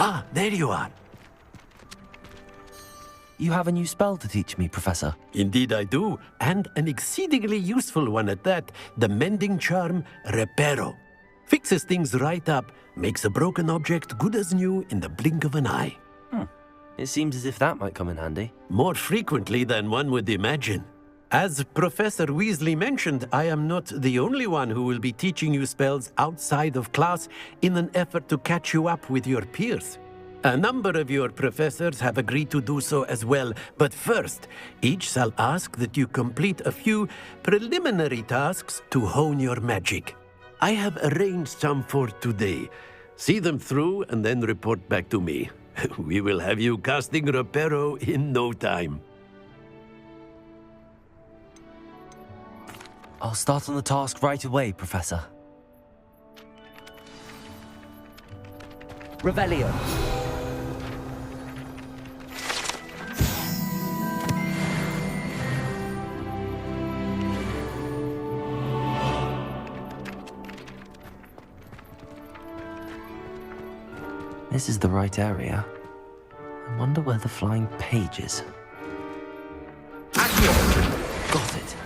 Ah, there you are. You have a new spell to teach me, Professor. Indeed I do, and an exceedingly useful one at that. The mending charm, Reparo. Fixes things right up, makes a broken object good as new in the blink of an eye. It seems as if that might come in handy. More frequently than one would imagine. As Professor Weasley mentioned, I am not the only one who will be teaching you spells outside of class in an effort to catch you up with your peers. A number of your professors have agreed to do so as well, but first, each shall ask that you complete a few preliminary tasks to hone your magic. I have arranged some for today. See them through and then report back to me. We will have you casting Reparo in no time. I'll start on the task right away, Professor. Revelio. This is the right area. I wonder where the flying page is. Got it.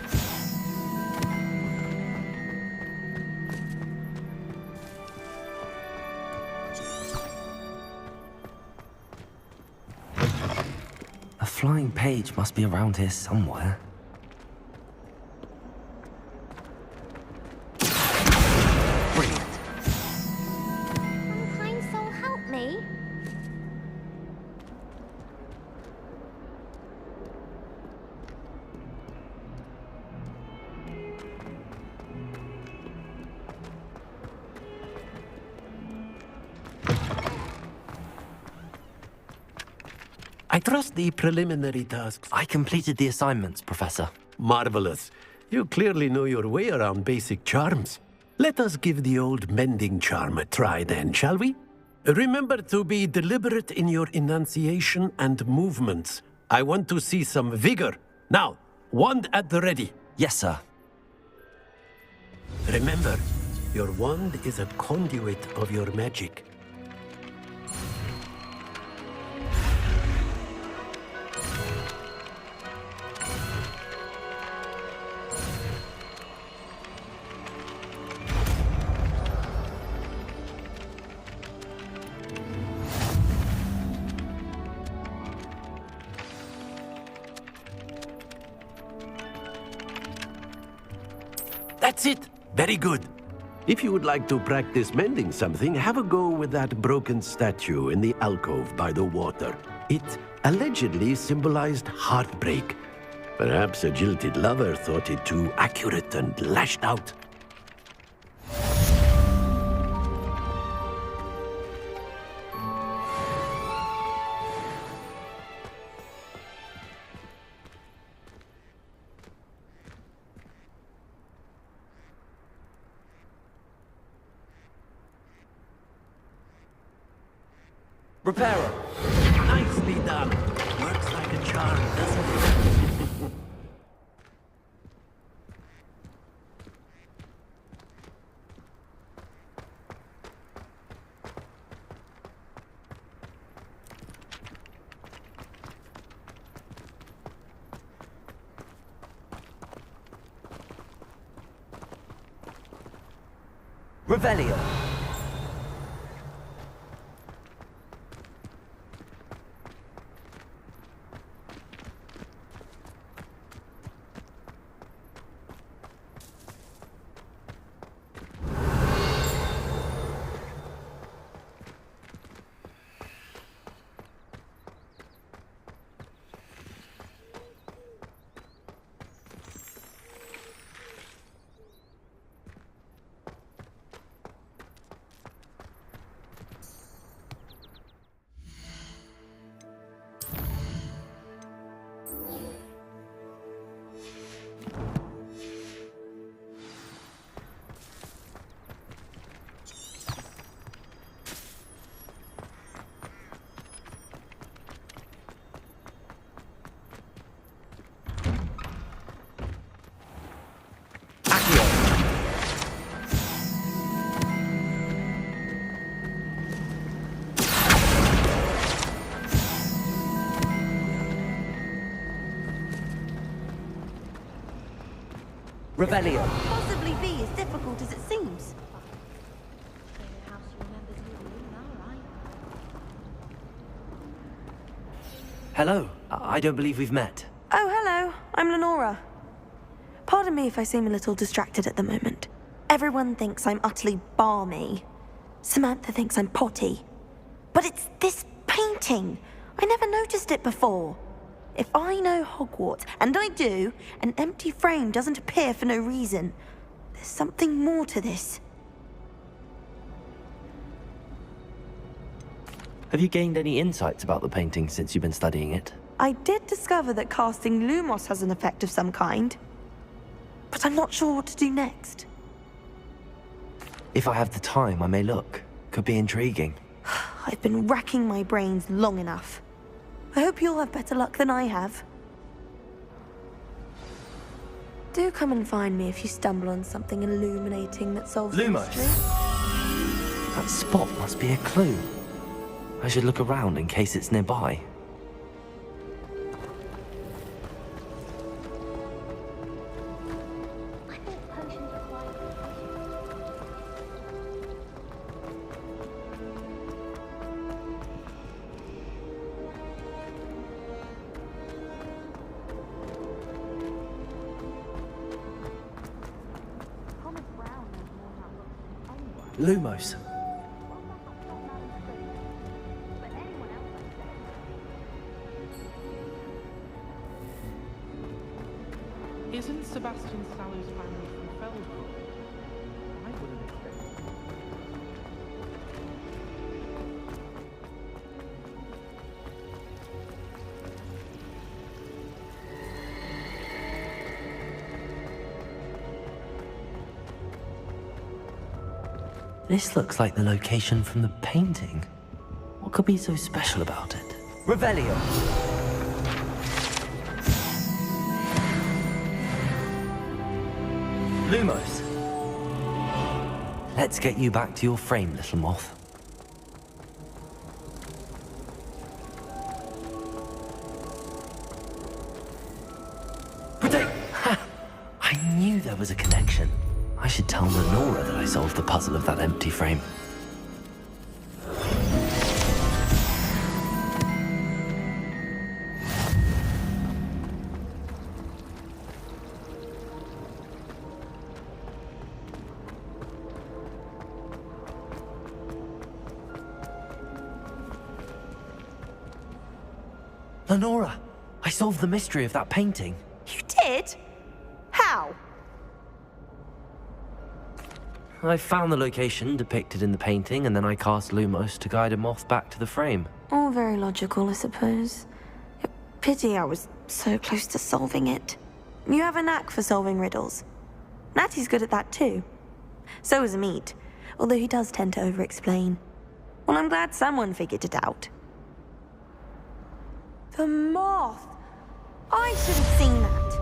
A flying page must be around here somewhere. Kind soul, help me. I trust the preliminary tasks. I completed the assignments, Professor. Marvelous. You clearly know your way around basic charms. Let us give the old mending charm a try then, shall we? Remember to be deliberate in your enunciation and movements. I want to see some vigor. Now, wand at the ready. Yes, sir. Remember, your wand is a conduit of your magic. That's it! Very good. If you would like to practice mending something, have a go with that broken statue in the alcove by the water. It allegedly symbolized heartbreak. Perhaps a jilted lover thought it too accurate and lashed out. Reparo! Nicely done. Works like a charm, doesn't it? Revelio! Revelio. Possibly be as difficult as it seems. Hello. I don't believe we've met. Oh, hello. I'm Lenora. Pardon me if I seem a little distracted at the moment. Everyone thinks I'm utterly balmy. Samantha thinks I'm potty. But it's this painting. I never noticed it before. If I know Hogwarts, and I do, an empty frame doesn't appear for no reason. There's something more to this. Have you gained any insights about the painting since you've been studying it? I did discover that casting Lumos has an effect of some kind. But I'm not sure what to do next. If I have the time, I may look. Could be intriguing. I've been racking my brains long enough. I hope you'll have better luck than I have. Do come and find me if you stumble on something illuminating that solves the Lumos. mystery. That spot must be a clue. I should look around in case it's nearby. Lumos. Isn't Sebastian Sallow's family from Feldhall? I wouldn't expect. This looks like the location from the painting. What could be so special about it? Revelio. Lumos. Let's get you back to your frame, little moth. Protect! Ha! I knew there was a connection. I should tell Lenora that I solved the puzzle of that empty frame. Lenora, I solved the mystery of that painting. You did? How? I found the location depicted in the painting, and then I cast Lumos to guide a moth back to the frame. All very logical, I suppose. Pity I was so close to solving it. You have a knack for solving riddles. Natty's good at that too. So is Amit, although he does tend to over-explain. Well, I'm glad someone figured it out. The moth! I should have seen that.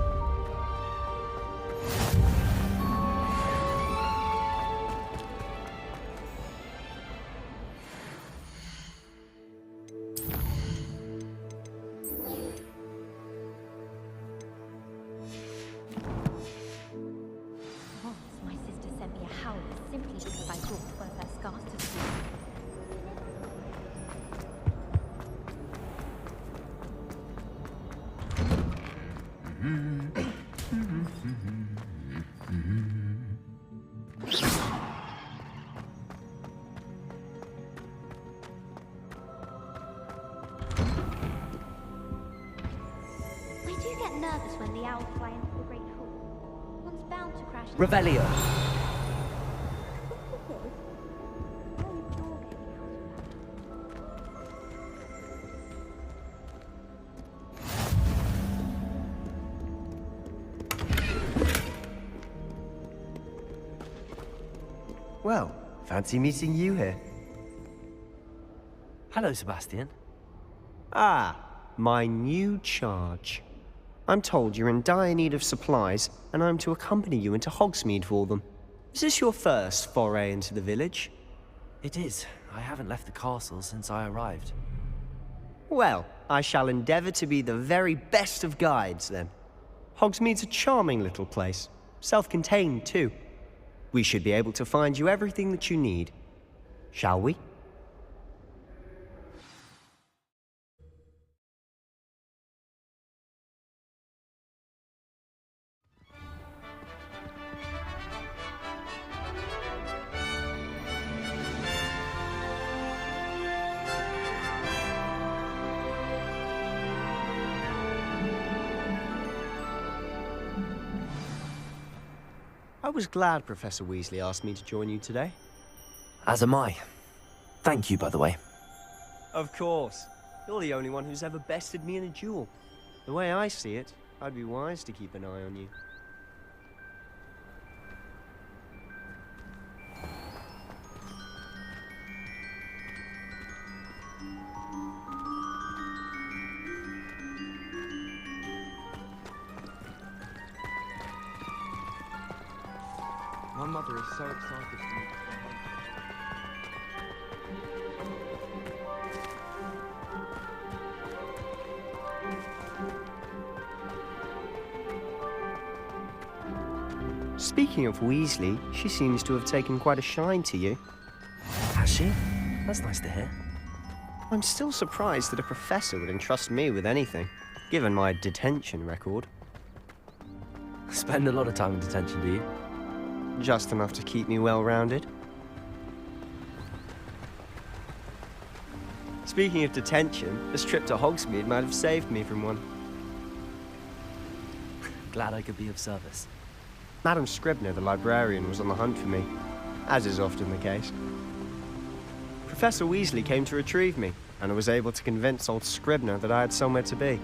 Once my sister sent me a howler simply because I brought one of her scars to school. I do get nervous when the owls fly into the Great Hall. One's bound to crash into... Revelio. Well, fancy meeting you here. Hello, Sebastian. Ah, my new charge. I'm told you're in dire need of supplies, and I'm to accompany you into Hogsmeade for them. Is this your first foray into the village? It is. I haven't left the castle since I arrived. Well, I shall endeavor to be the very best of guides, then. Hogsmeade's a charming little place. Self-contained, too. We should be able to find you everything that you need. Shall we? I was glad Professor Weasley asked me to join you today. As am I. Thank you, by the way. Of course. You're the only one who's ever bested me in a duel. The way I see it, I'd be wise to keep an eye on you. My mother is so excited for me. Speaking of Weasley, she seems to have taken quite a shine to you. Has she? That's nice to hear. I'm still surprised that a professor would entrust me with anything, given my detention record. Spend a lot of time in detention, do you? Just enough to keep me well-rounded. Speaking of detention, this trip to Hogsmeade might have saved me from one. Glad I could be of service. Madam Scribner, the librarian, was on the hunt for me, as is often the case. Professor Weasley came to retrieve me, and I was able to convince old Scribner that I had somewhere to be.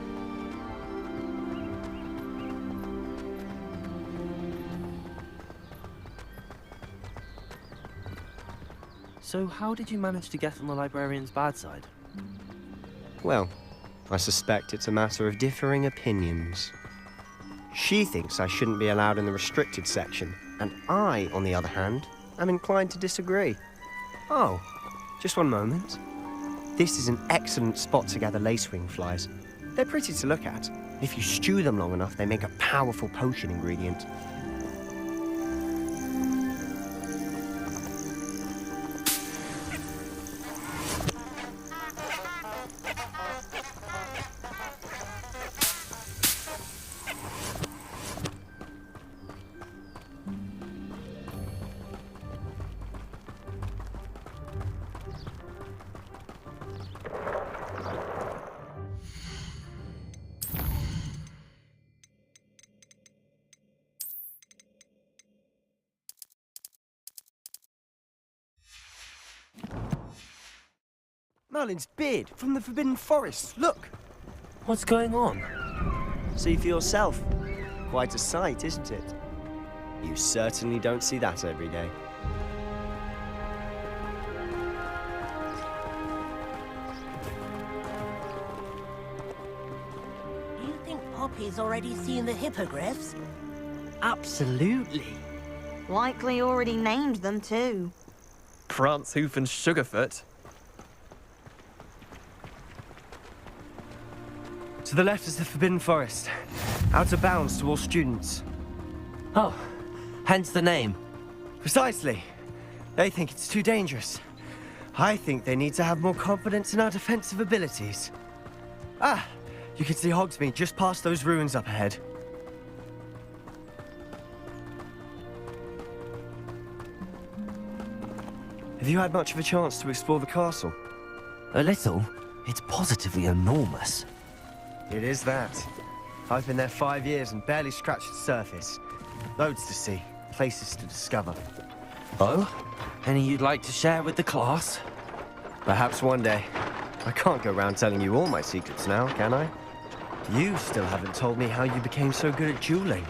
So how did you manage to get on the librarian's bad side? Well, I suspect it's a matter of differing opinions. She thinks I shouldn't be allowed in the restricted section, and I, on the other hand, am inclined to disagree. Oh, just one moment. This is an excellent spot to gather lacewing flies. They're pretty to look at. If you stew them long enough, they make a powerful potion ingredient. Merlin's beard from the Forbidden Forest. Look! What's going on? See for yourself. Quite a sight, isn't it? You certainly don't see that every day. Do you think Poppy's already seen the hippogriffs? Absolutely. Likely already named them too. Prance, Hoof, and Sugarfoot. To the left is the Forbidden Forest. Out of bounds to all students. Oh, hence the name. Precisely. They think it's too dangerous. I think they need to have more confidence in our defensive abilities. Ah, you can see Hogsmeade just past those ruins up ahead. Have you had much of a chance to explore the castle? A little. It's positively enormous. It is that. I've been there 5 years and barely scratched the surface. Loads to see, places to discover. Oh? Any you'd like to share with the class? Perhaps one day. I can't go around telling you all my secrets now, can I? You still haven't told me how you became so good at dueling.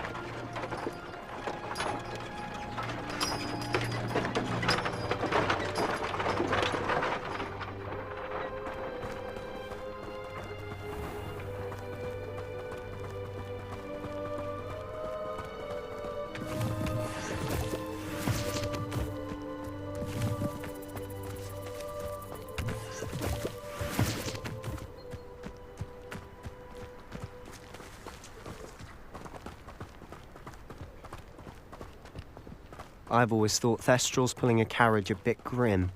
I've always thought Thestrals pulling a carriage a bit grim.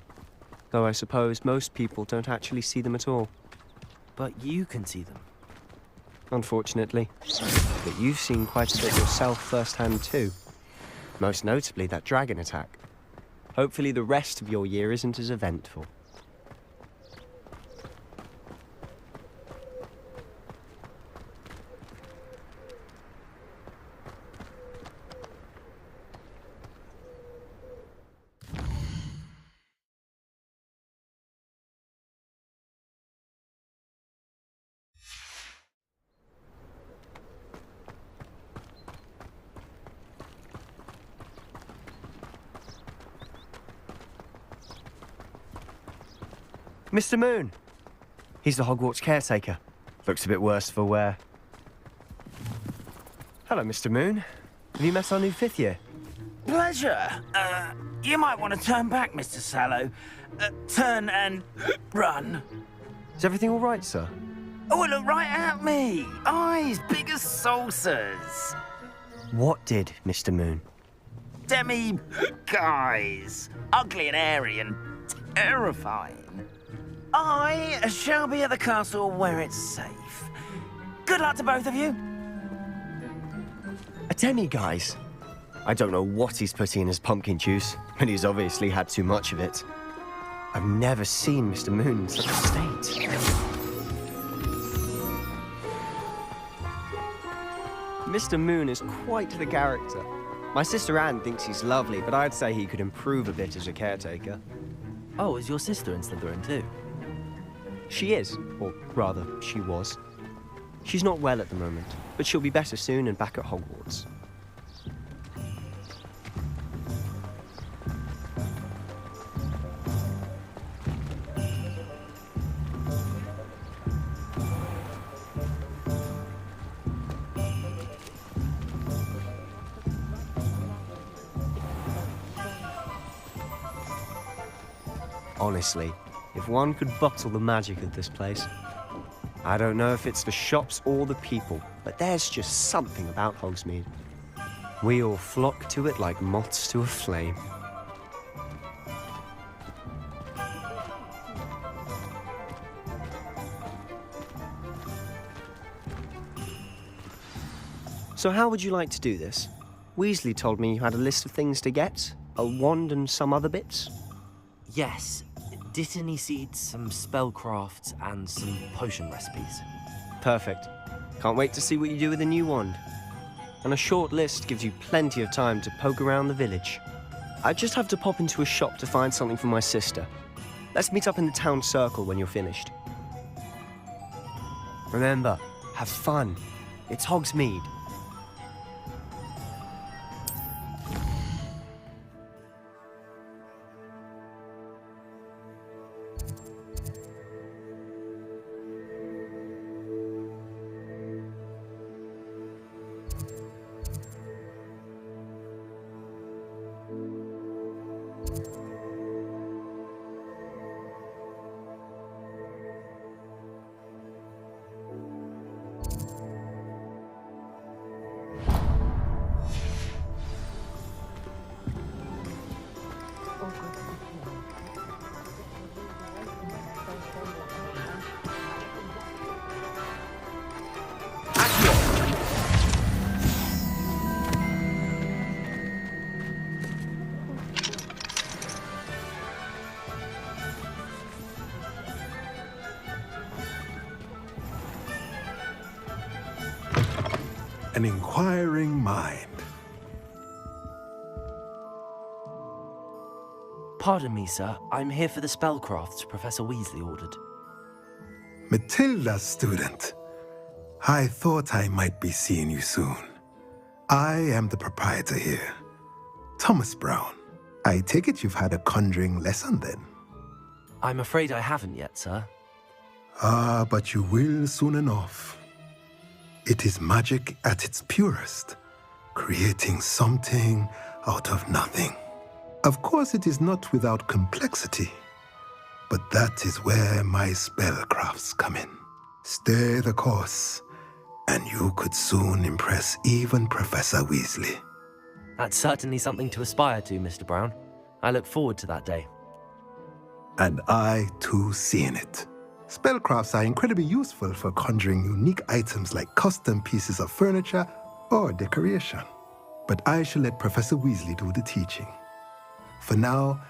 Though I suppose most people don't actually see them at all. But you can see them. Unfortunately. But you've seen quite a bit yourself firsthand too. Most notably that dragon attack. Hopefully the rest of your year isn't as eventful. Mr. Moon! He's the Hogwarts caretaker. Looks a bit worse for wear. Hello, Mr. Moon. Have you met our new 5th year? Pleasure. You might want to turn back, Mr. Sallow. Turn and run. Is everything all right, sir? Oh, look right at me. Eyes big as saucers. What did, Mr. Moon? Guys. Ugly and airy and terrifying. I shall be at the castle where it's safe. Good luck to both of you. A demi-guise? I don't know what he's putting in his pumpkin juice, but he's obviously had too much of it. I've never seen Mr. Moon in such a state. Mr. Moon is quite the character. My sister Anne thinks he's lovely, but I'd say he could improve a bit as a caretaker. Oh, is your sister in Slytherin too? She is, or rather, she was. She's not well at the moment, but she'll be better soon and back at Hogwarts. Honestly, if one could bottle the magic of this place. I don't know if it's the shops or the people, but there's just something about Hogsmeade. We all flock to it like moths to a flame. So how would you like to do this? Weasley told me you had a list of things to get, a wand and some other bits. Yes, Dittany seeds, some spellcrafts, and some potion recipes. Perfect. Can't wait to see what you do with the new wand. And a short list gives you plenty of time to poke around the village. I just have to pop into a shop to find something for my sister. Let's meet up in the town circle when you're finished. Remember, have fun. It's Hogsmeade. An inquiring mind. Pardon me, sir. I'm here for the spellcrafts Professor Weasley ordered. Matilda's student. I thought I might be seeing you soon. I am the proprietor here, Thomas Brown. I take it you've had a conjuring lesson then? I'm afraid I haven't yet, sir. Ah, but you will soon enough. It is magic at its purest, creating something out of nothing. Of course, it is not without complexity, but that is where my spellcrafts come in. Stay the course, and you could soon impress even Professor Weasley. That's certainly something to aspire to, Mr. Brown. I look forward to that day. And I, too, seeing it. Spellcrafts are incredibly useful for conjuring unique items like custom pieces of furniture or decoration. But I shall let Professor Weasley do the teaching. For now,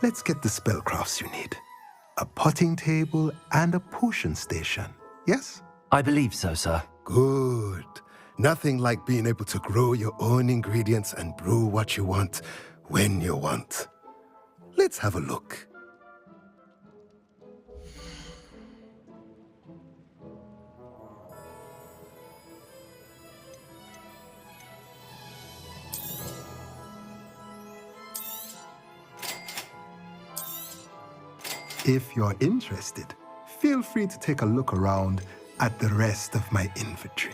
let's get the spellcrafts you need. A potting table and a potion station, yes? I believe so, sir. Good. Nothing like being able to grow your own ingredients and brew what you want when you want. Let's have a look. If you're interested, feel free to take a look around at the rest of my inventory.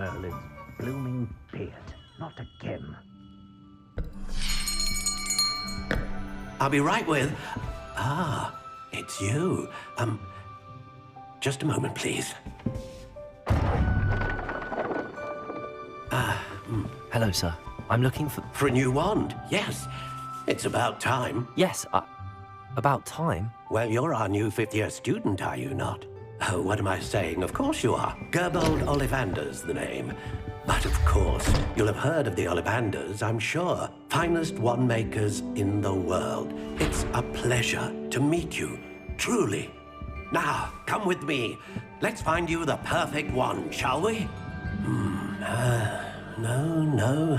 Merlin's blooming beard. Not again. I'll be right with... Ah, it's you. Just a moment, please. Hello, sir. I'm looking for... For a new wand, yes. It's about time. Yes, about time? Well, you're our new fifth-year student, are you not? Oh, what am I saying? Of course you are. Gerbold Ollivander's the name. But of course, you'll have heard of the Ollivanders, I'm sure. Finest wand makers in the world. It's a pleasure to meet you, truly. Now, come with me. Let's find you the perfect wand, shall we? No,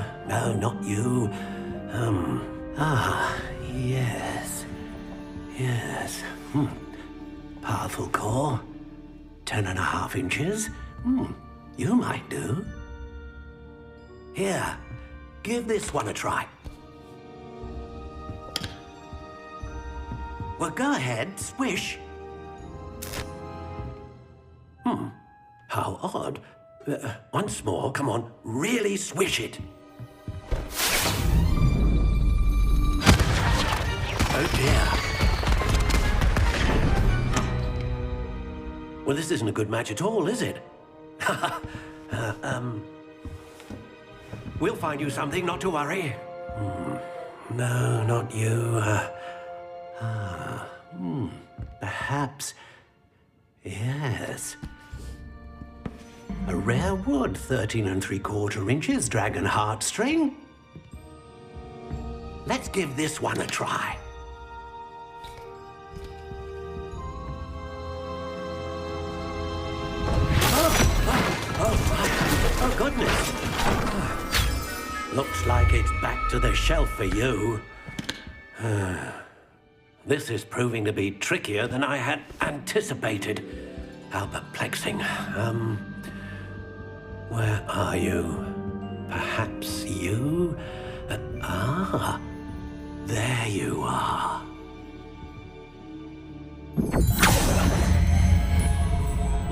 not you. Yes. Powerful core. 10.5 inches. You might do. Here, give this one a try. Well, go ahead, swish. How odd. Once more, come on, really swish it. Oh dear. Well, this isn't a good match at all, is it? We'll find you something, not to worry. No, not you. Perhaps... Yes. A rare wood, 13 3/4 inches, dragon heartstring. Let's give this one a try. Oh, goodness. Looks like it's back to the shelf for you. This is proving to be trickier than I had anticipated. How perplexing. Where are you? Perhaps you? There you are.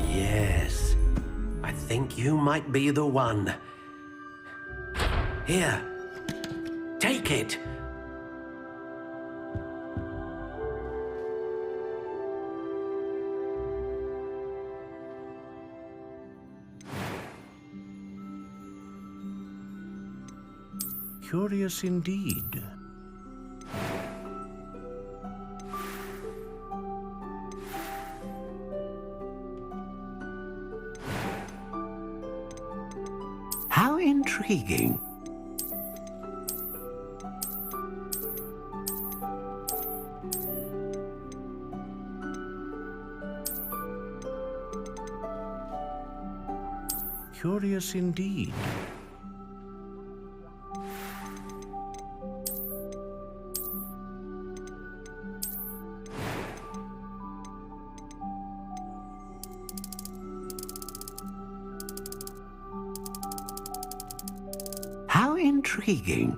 Yes, I think you might be the one. Here, take it. Curious indeed. How intriguing. Curious indeed. How intriguing.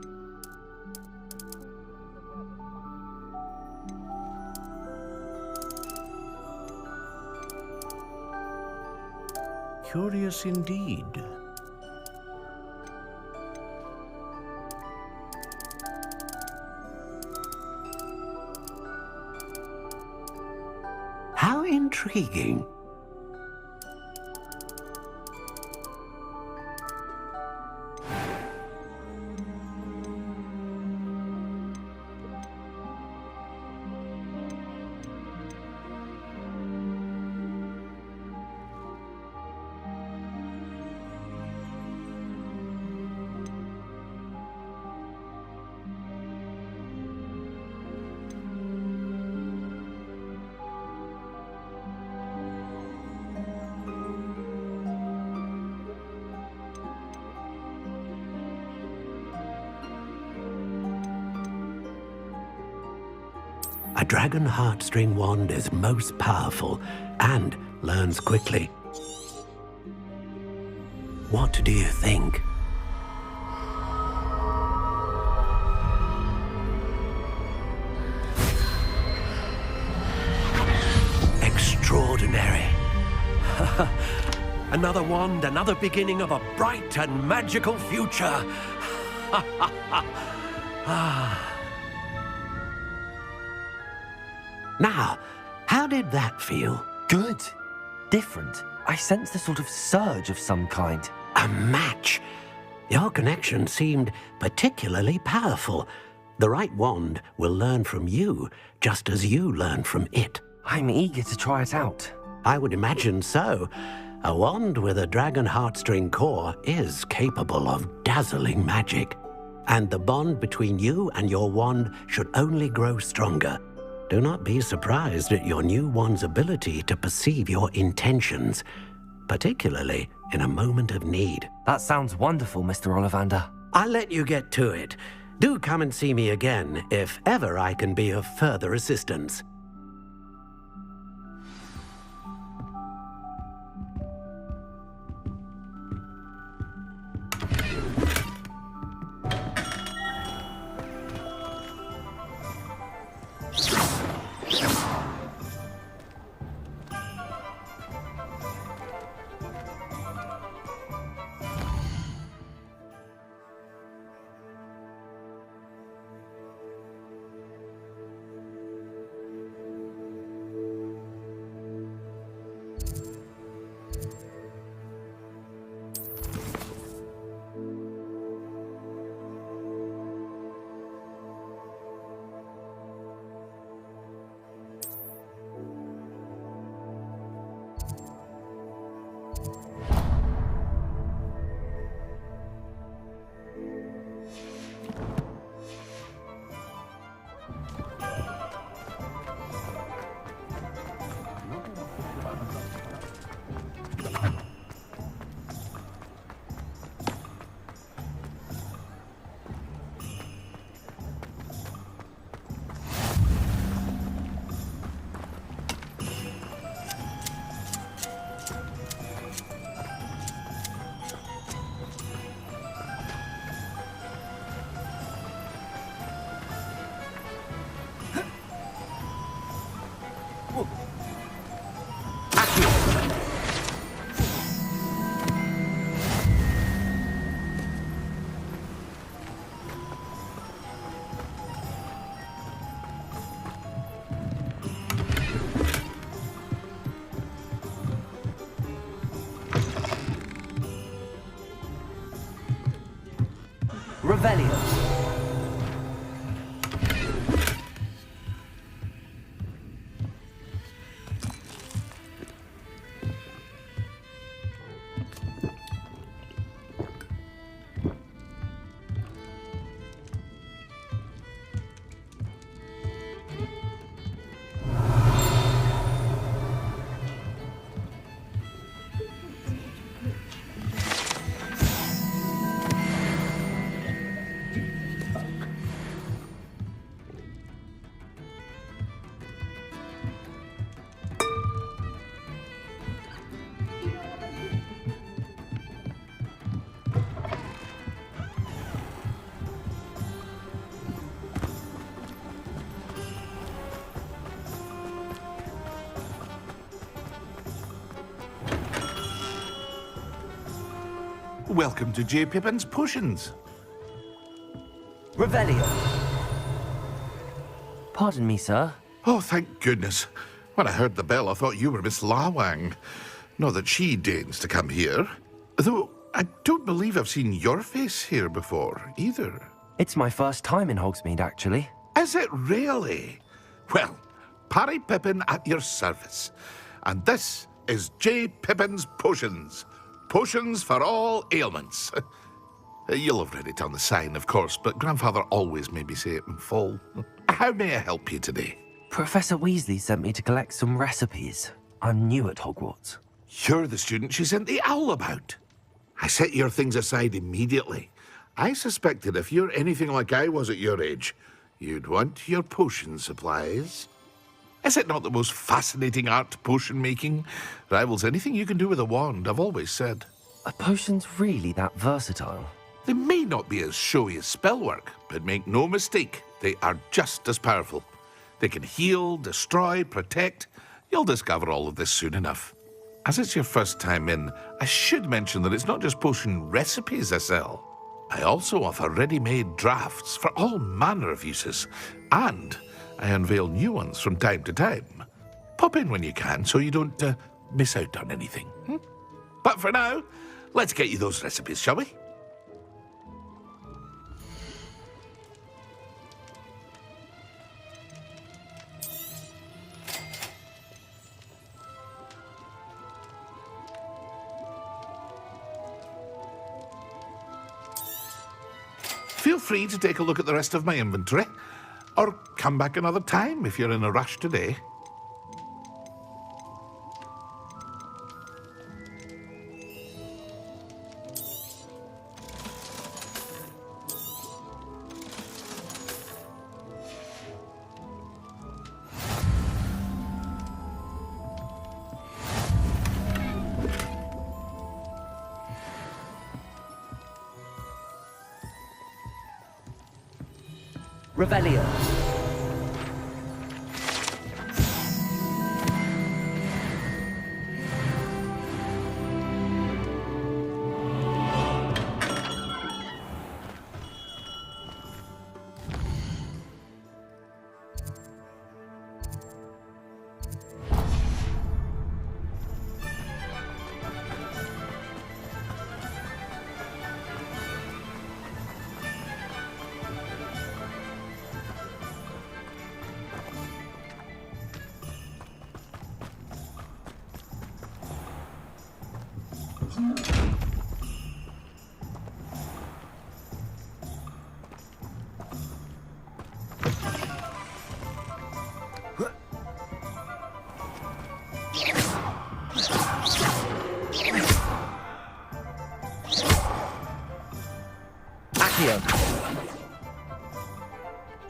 Curious indeed. How intriguing. A dragon heartstring wand is most powerful and learns quickly. What do you think? Extraordinary. A Another wand, another beginning of a bright and magical future. Now, how did that feel? Good. Different. I sensed a sort of surge of some kind. A match. Your connection seemed particularly powerful. The right wand will learn from you, just as you learn from it. I'm eager to try it out. I would imagine so. A wand with a dragon heartstring core is capable of dazzling magic. And the bond between you and your wand should only grow stronger. Do not be surprised at your new wand's ability to perceive your intentions, particularly in a moment of need. That sounds wonderful, Mr. Ollivander. I'll let you get to it. Do come and see me again if ever I can be of further assistance. Revelio. Welcome to J. Pippin's Potions. Revelio. Pardon me, sir. Oh, thank goodness. When I heard the bell, I thought you were Miss Lawang. Not that she deigns to come here. Though, I don't believe I've seen your face here before, either. It's my first time in Hogsmeade, actually. Is it really? Well, Parry Pippin at your service. And this is J. Pippin's Potions. Potions for all ailments. You'll have read it on the sign, of course, but Grandfather always made me say it in full. How may I help you today? Professor Weasley sent me to collect some recipes. I'm new at Hogwarts. You're the student she sent the owl about. I set your things aside immediately. I suspected if you're anything like I was at your age, you'd want your potion supplies. Is it not the most fascinating art, potion making? Rivals anything you can do with a wand, I've always said. Are potions really that versatile? They may not be as showy as spellwork, but make no mistake, they are just as powerful. They can heal, destroy, protect. You'll discover all of this soon enough. As it's your first time in, I should mention that it's not just potion recipes I sell. I also offer ready-made drafts for all manner of uses, and I unveil new ones from time to time. Pop in when you can so you don't miss out on anything. But for now, let's get you those recipes, shall we? Feel free to take a look at the rest of my inventory, or come back another time if you're in a rush today. Revelio.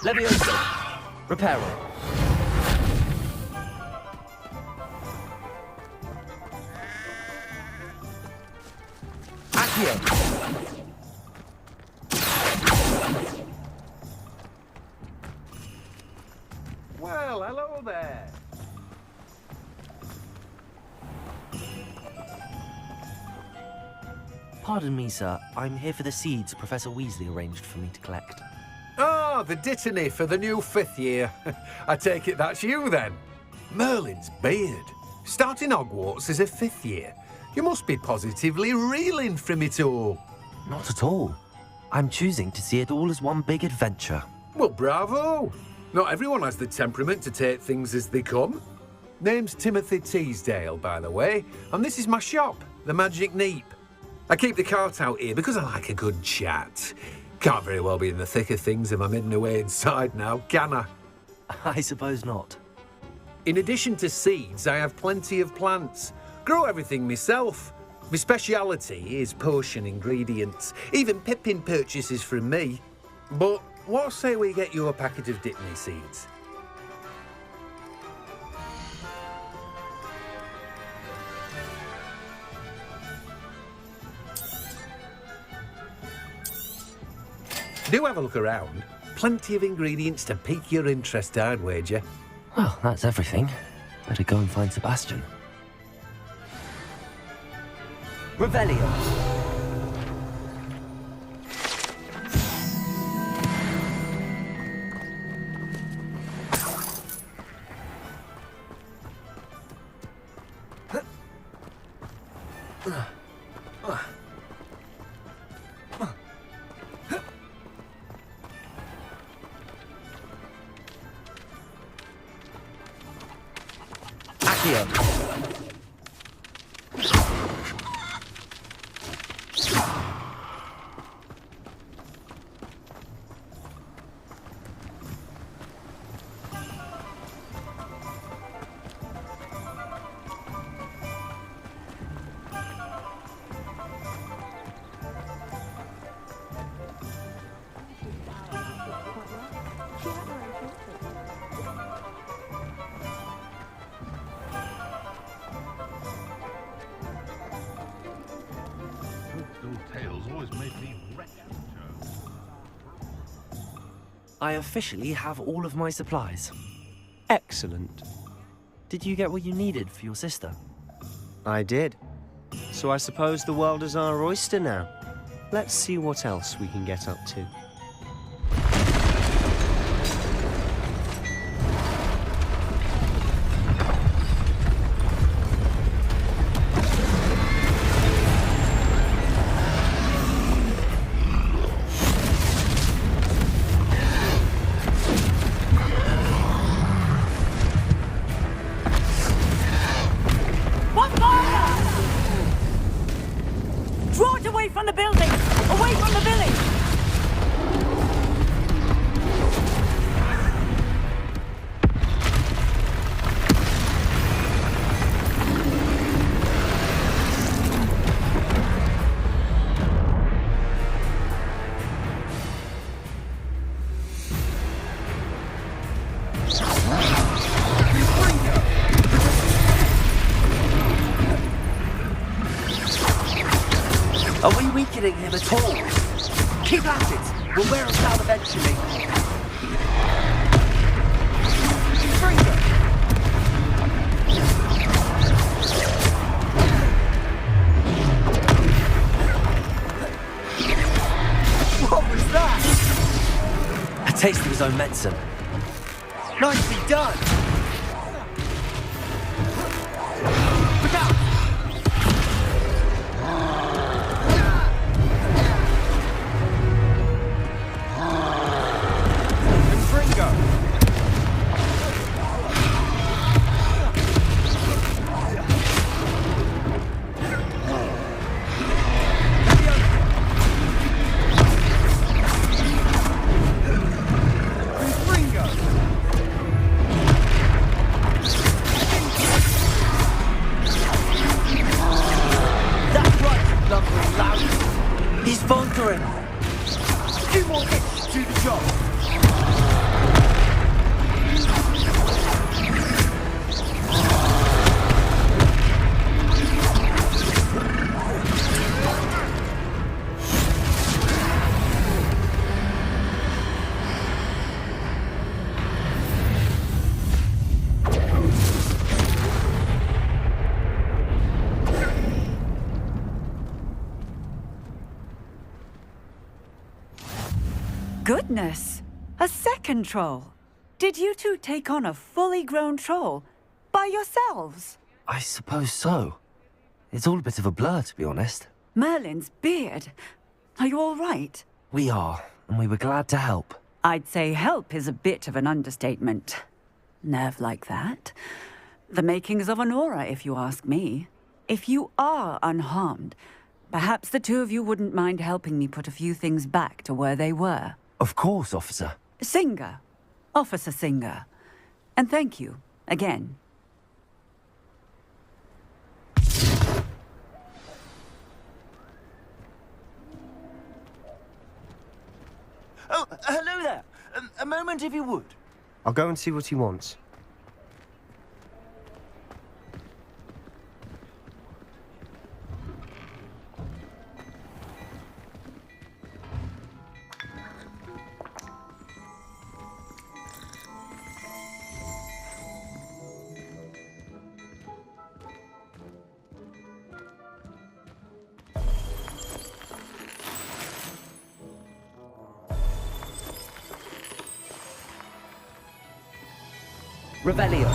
Levioso. Reparo. Accio. Well, hello there. Pardon me, sir. I'm here for the seeds Professor Weasley arranged for me to collect. Ah, the dittany for the new 5th year. I take it that's you, then. Merlin's beard. Starting Hogwarts as a 5th year. You must be positively reeling from it all. Not at all. I'm choosing to see it all as one big adventure. Well, bravo. Not everyone has the temperament to take things as they come. Name's Timothy Teasdale, by the way, and this is my shop, the Magic Neep. I keep the cart out here because I like a good chat. Can't very well be in the thick of things if I'm hidden away inside now, can I? I suppose not. In addition to seeds, I have plenty of plants. Grow everything myself. My speciality is potion ingredients. Even Pippin purchases from me. But what say we get you a packet of Dittany seeds? Do have a look around. Plenty of ingredients to pique your interest, I'd wager. Well, that's everything. Better go and find Sebastian. Revelio. I officially have all of my supplies. Excellent. Did you get what you needed for your sister? I did. So I suppose the world is our oyster now. Let's see what else we can get up to. Draw it away from the building! Away from the village! Are we weakening him at all? Keep at it! We'll wear him down eventually. What was that? A taste of his own medicine. Nicely done! Look out! He's bunkering. Few more hits to do the job. Goodness! A second troll! Did you two take on a fully grown troll by yourselves? I suppose so. It's all a bit of a blur, to be honest. Merlin's beard. Are you all right? We are, and we were glad to help. I'd say help is a bit of an understatement. Nerve like that. The makings of an aura, if you ask me. If you are unharmed, perhaps the two of you wouldn't mind helping me put a few things back to where they were. Of course, officer. Singer. Officer Singer. And thank you, again. Oh, hello there. A moment, if you would. I'll go and see what he wants. Revelio.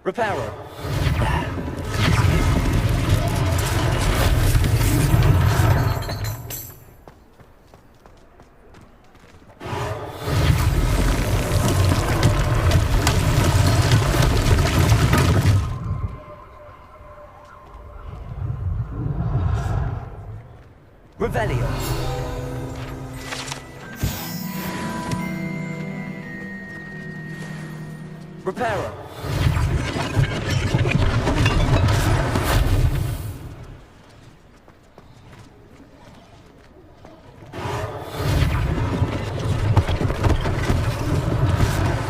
Reparo. Revelio. Reparo.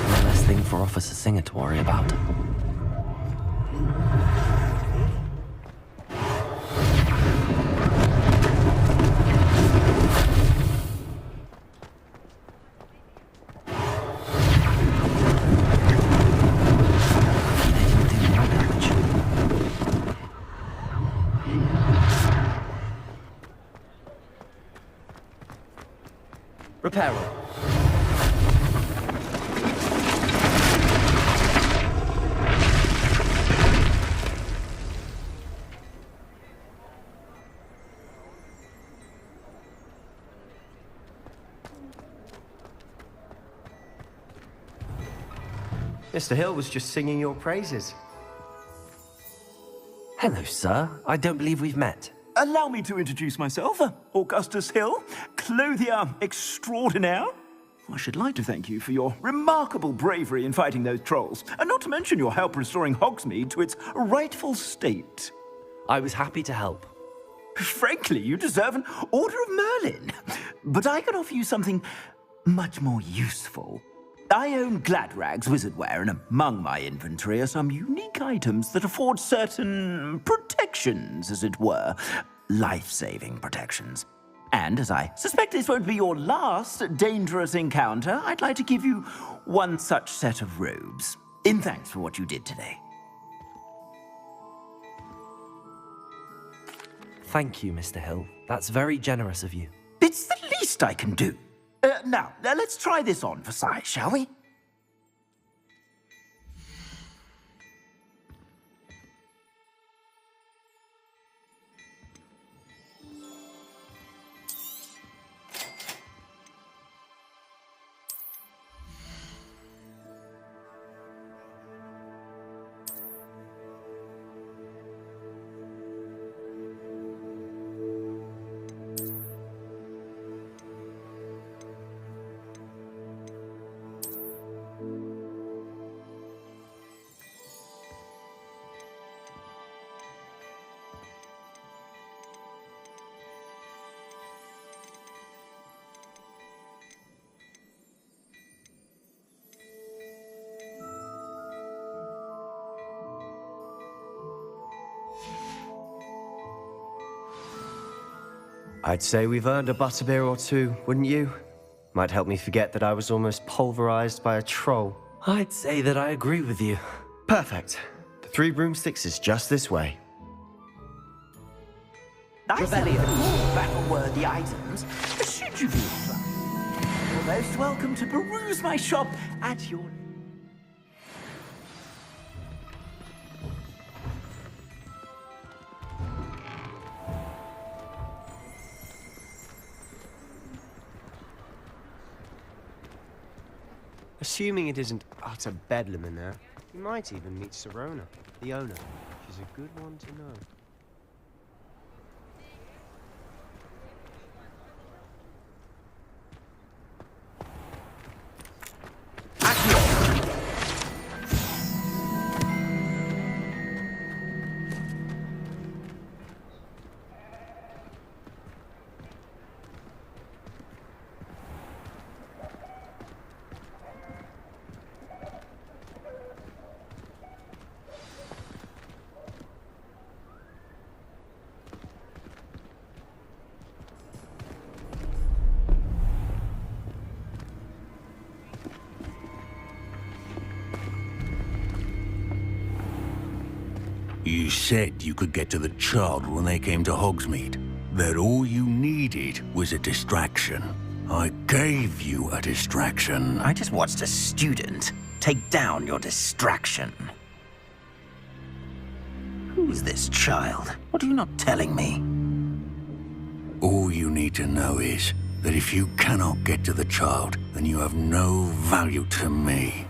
One less thing for Officer Singer to worry about. Reparo. Mr. Hill was just singing your praises. Hello, sir. I don't believe we've met. Allow me to introduce myself, Augustus Hill, clothier extraordinaire. I should like to thank you for your remarkable bravery in fighting those trolls, and not to mention your help restoring Hogsmeade to its rightful state. I was happy to help. Frankly, you deserve an Order of Merlin. But I can offer you something much more useful. I own Gladrag's wizardware, and among my inventory are some unique items that afford certain protections, as it were. Life-saving protections. And as I suspect this won't be your last dangerous encounter, I'd like to give you one such set of robes, in thanks for what you did today. Thank you, Mr. Hill. That's very generous of you. It's the least I can do. Now, let's try this on for size, shall we? I'd say we've earned a butterbeer or two, wouldn't you? Might help me forget that I was almost pulverized by a troll. I'd say that I agree with you. Perfect. The 3 broomsticks is just this way. I sell more battle-worthy items, should you feel inclined. You're most welcome to peruse my shop at your... Assuming it isn't utter bedlam in there, you might even meet Serona, the owner. She's a good one to know. You said you could get to the child when they came to Hogsmeade. That all you needed was a distraction. I gave you a distraction. I just watched a student take down your distraction. Who's this child? What are you not telling me? All you need to know is that if you cannot get to the child, then you have no value to me.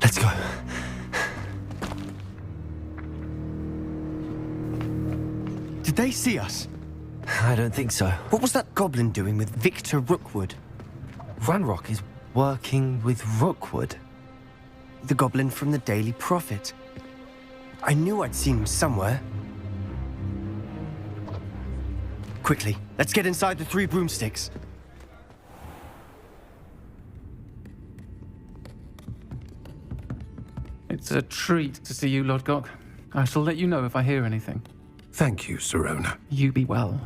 Let's go. Did they see us? I don't think so. What was that goblin doing with Victor Rookwood? Ranrock is working with Rookwood, the goblin from the Daily Prophet. I knew I'd seen him somewhere. Quickly, let's get inside the 3 broomsticks. It's a treat to see you, Lodgok. I shall let you know if I hear anything. Thank you, Sirona. You be well.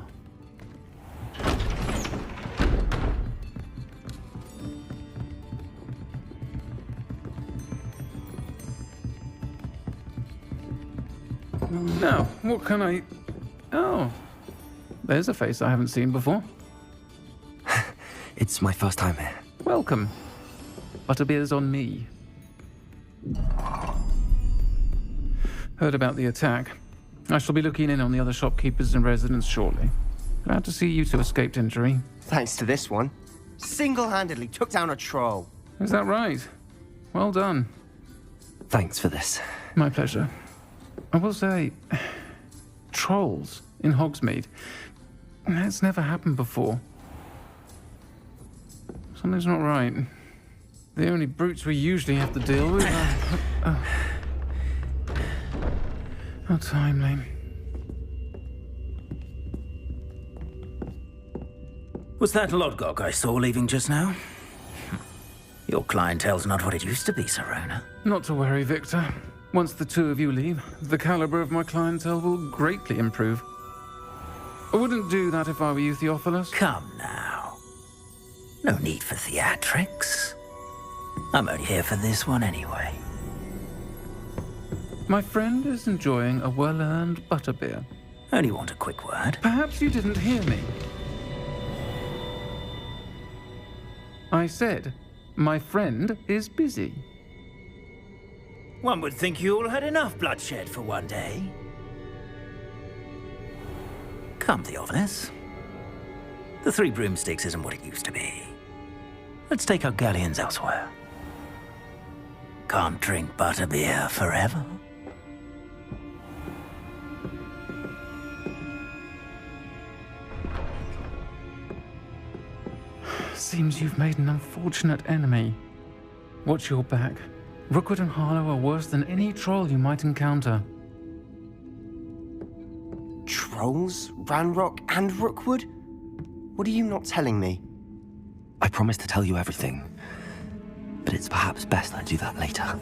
Now, what can I... Oh, there's a face I haven't seen before. It's my first time here. Welcome. Butterbeer's on me. Heard about the attack. I shall be looking in on the other shopkeepers and residents shortly. Glad to see you two escaped injury. Thanks to this one. Single-handedly took down a troll. Is that right? Well done. Thanks for this. My pleasure. I will say, trolls in Hogsmeade. That's never happened before. Something's not right. The only brutes we usually have to deal with are... How timely. Was that Lodgok I saw leaving just now? Your clientele's not what it used to be, Sirona. Not to worry, Victor. Once the 2 of you leave, the caliber of my clientele will greatly improve. I wouldn't do that if I were you, Theophilus. Come now. No need for theatrics. I'm only here for this one anyway. My friend is enjoying a well-earned butterbeer. Only want a quick word. Perhaps you didn't hear me. I said, my friend is busy. One would think you all had enough bloodshed for one day. Come, Theophilus. The 3 broomsticks isn't what it used to be. Let's take our galleons elsewhere. Can't drink butterbeer forever. Seems you've made an unfortunate enemy. Watch your back. Rookwood and Harlow are worse than any troll you might encounter. Trolls? Ranrock and Rookwood? What are you not telling me? I promised to tell you everything, but it's perhaps best I do that later.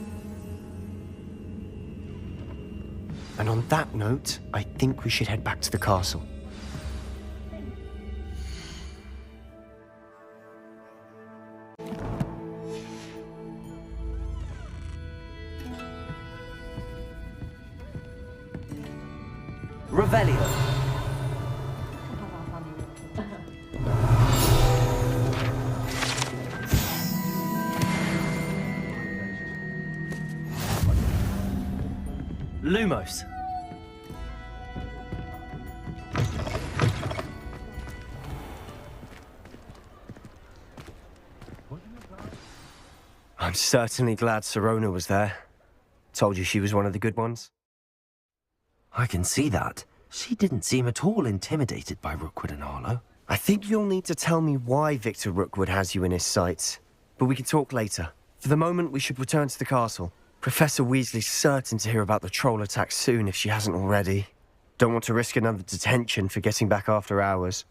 And on that note, I think we should head back to the castle. Revelio. Lumos. I'm certainly glad Sirona was there. Told you she was one of the good ones. I can see that. She didn't seem at all intimidated by Rookwood and Harlow. I think you'll need to tell me why Victor Rookwood has you in his sights. But we can talk later. For the moment, we should return to the castle. Professor Weasley's certain to hear about the troll attack soon if she hasn't already. Don't want to risk another detention for getting back after hours.